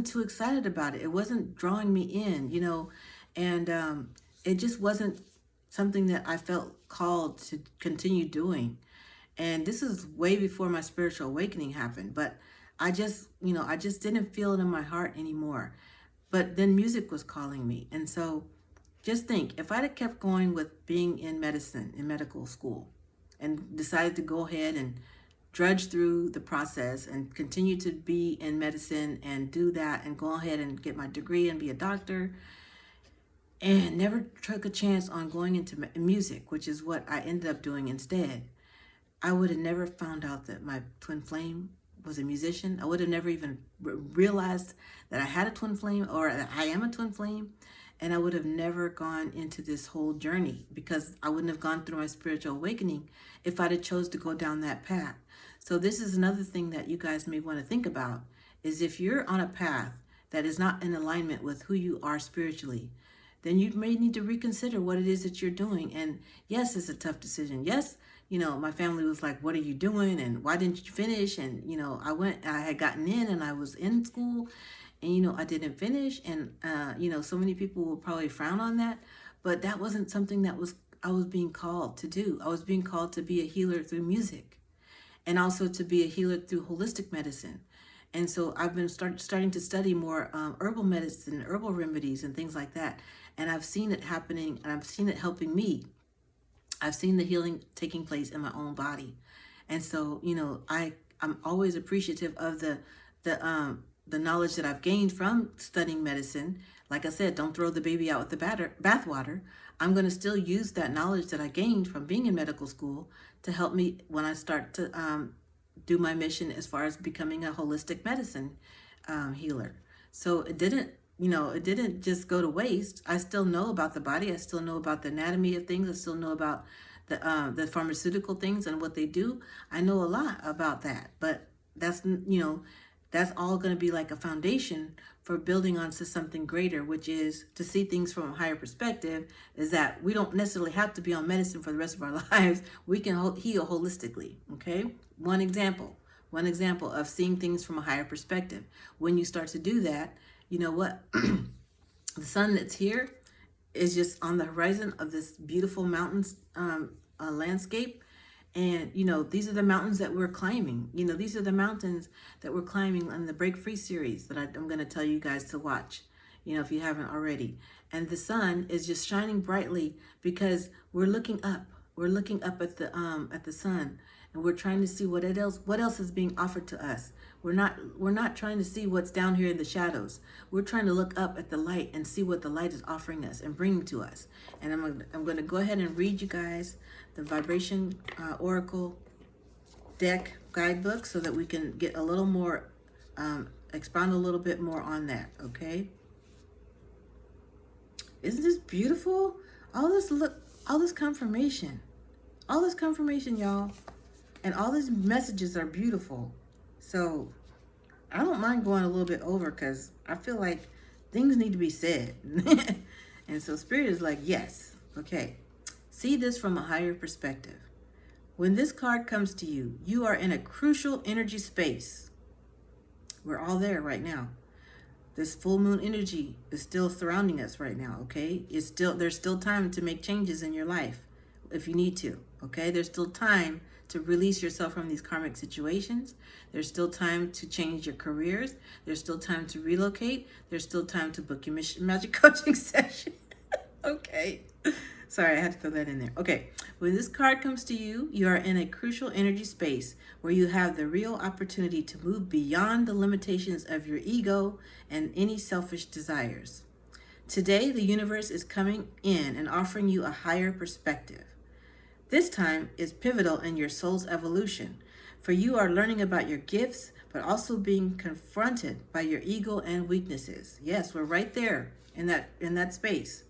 too excited about it. It wasn't drawing me in, and it just wasn't something that I felt called to continue doing. And this is way before my spiritual awakening happened, but I just didn't feel it in my heart anymore. But then music was calling me. And so just think, if I'd have kept going with being in medicine, in medical school, and decided to go ahead and drudge through the process and continue to be in medicine and do that and go ahead and get my degree and be a doctor, and never took a chance on going into music, which is what I ended up doing instead, I would have never found out that my twin flame was a musician. I would have never even realized that I had a twin flame, or that I am a twin flame. And I would have never gone into this whole journey, because I wouldn't have gone through my spiritual awakening if I'd have chose to go down that path. So this is another thing that you guys may want to think about, is if you're on a path that is not in alignment with who you are spiritually, then you may need to reconsider what it is that you're doing. And yes, it's a tough decision. Yes, my family was like, what are you doing? And why didn't you finish? And, I had gotten in and I was in school and, I didn't finish. And, so many people will probably frown on that, but that wasn't something that I was being called to do. I was being called to be a healer through music, and also to be a healer through holistic medicine. And so I've been starting to study more herbal medicine, herbal remedies and things like that. And I've seen it happening, and I've seen it helping me. I've seen the healing taking place in my own body. And so, I'm always appreciative of the knowledge that I've gained from studying medicine. Like I said, don't throw the baby out with the bathwater. I'm going to still use that knowledge that I gained from being in medical school to help me when I start to do my mission as far as becoming a holistic medicine healer. So it didn't just go to waste. I still know about the body. I still know about the anatomy of things. I still know about the pharmaceutical things and what they do. I know a lot about that, but that's all going to be like a foundation for building onto something greater, which is to see things from a higher perspective, is that we don't necessarily have to be on medicine for the rest of our lives. We can heal holistically, okay? One example of seeing things from a higher perspective. When you start to do that, you know what? The sun that's here is just on the horizon of this beautiful mountains landscape. And, you know, these are the mountains that we're climbing. You know, these are the mountains that we're climbing on the Break Free series that I'm going to tell you guys to watch, you know, if you haven't already. And the sun is just shining brightly because we're looking up. We're looking up at the sun, and we're trying to see what else is being offered to us. We're not trying to see what's down here in the shadows. We're trying to look up at the light and see what the light is offering us and bringing to us. And I'm going to go ahead and read you guys the Vibration Oracle deck guidebook so that we can get a little more, expound a little bit more on that, okay? Isn't this beautiful? All this confirmation, y'all. And all these messages are beautiful. So I don't mind going a little bit over because I feel like things need to be said. And so Spirit is like, yes, okay. See this from a higher perspective. When this card comes to you, you are in a crucial energy space. We're all there right now. This full moon energy is still surrounding us right now, okay? There's still time to make changes in your life if you need to, okay? There's still time to release yourself from these karmic situations. There's still time to change your careers. There's still time to relocate. There's still time to book your magic coaching session. Okay. Sorry, I had to throw that in there. Okay. When this card comes to you, you are in a crucial energy space where you have the real opportunity to move beyond the limitations of your ego and any selfish desires. Today, the universe is coming in and offering you a higher perspective. This time is pivotal in your soul's evolution, for you are learning about your gifts, but also being confronted by your ego and weaknesses. Yes, we're right there in that space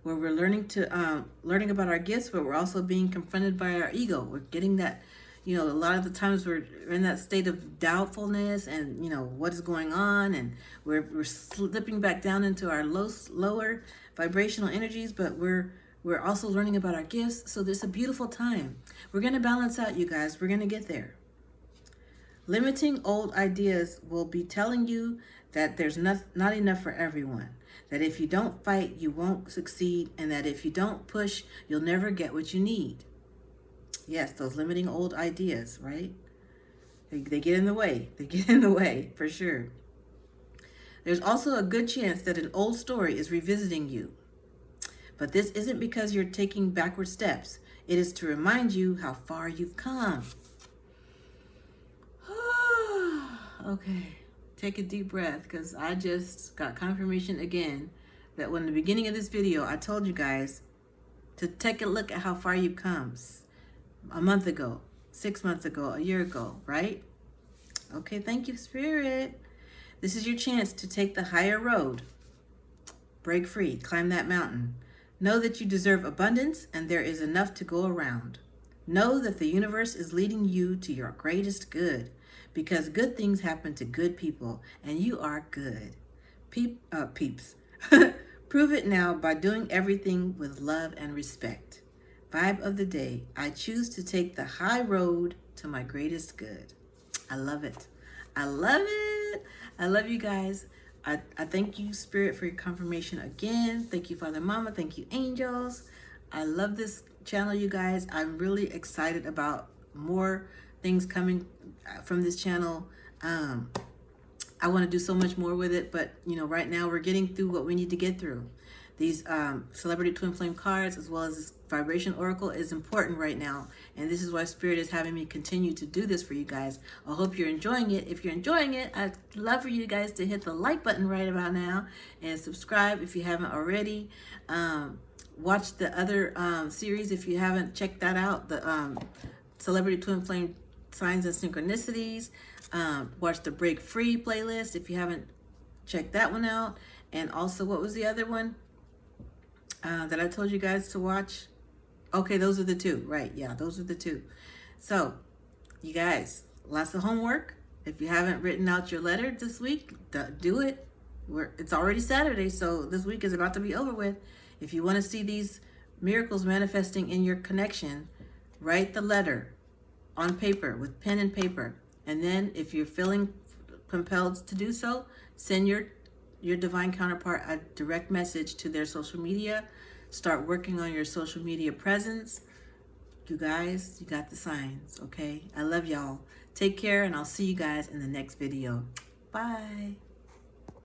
where we're learning about our gifts, but we're also being confronted by our ego. We're getting that, you know, a lot of the times we're in that state of doubtfulness and, you know, what is going on, and we're slipping back down into our lower vibrational energies, but we're also learning about our gifts. So this is a beautiful time. We're going to balance out, you guys. We're going to get there. Limiting old ideas will be telling you that there's not enough for everyone. That if you don't fight, you won't succeed. And that if you don't push, you'll never get what you need. Yes, those limiting old ideas, right? They get in the way. They get in the way, for sure. There's also a good chance that an old story is revisiting you. But this isn't because you're taking backward steps. It is to remind you how far you've come. Okay, take a deep breath, because I just got confirmation again that when the beginning of this video, I told you guys to take a look at how far you've come. A month ago, 6 months ago, a year ago, right? Okay, thank you, Spirit. This is your chance to take the higher road. Break free, climb that mountain. Know that you deserve abundance and there is enough to go around. Know that the universe is leading you to your greatest good, because good things happen to good people and you are good. Peeps. Prove it now by doing everything with love and respect. Vibe of the day. I choose to take the high road to my greatest good. I love it. I love it. I love you guys. I thank you, Spirit, for your confirmation again. Thank you, Father, Mama. Thank you, angels. I love this channel, you guys. I'm really excited about more things coming from this channel. I want to do so much more with it, but you know, right now we're getting through what we need to get through. These celebrity twin flame cards, as well as this vibration oracle, is important right now, and this is why Spirit is having me continue to do this for you guys. I hope you're enjoying it. If you're enjoying it, I'd love for you guys to hit the like button right about now and subscribe if you haven't already. Watch the other series if you haven't checked that out, the celebrity twin flame signs and synchronicities. Watch the Break Free playlist if you haven't checked that one out. And also, what was the other one that I told you guys to watch? Okay, those are the two, right? Yeah, those are the two. So, you guys, lots of homework. If you haven't written out your letter this week, do it. It's already Saturday, so this week is about to be over with. If you want to see these miracles manifesting in your connection, write the letter on paper with pen and paper. And then if you're feeling compelled to do so, send your divine counterpart a direct message to their social media. Start working on your social media presence. You guys, you got the signs, okay? I love y'all. Take care, and I'll see you guys in the next video. Bye.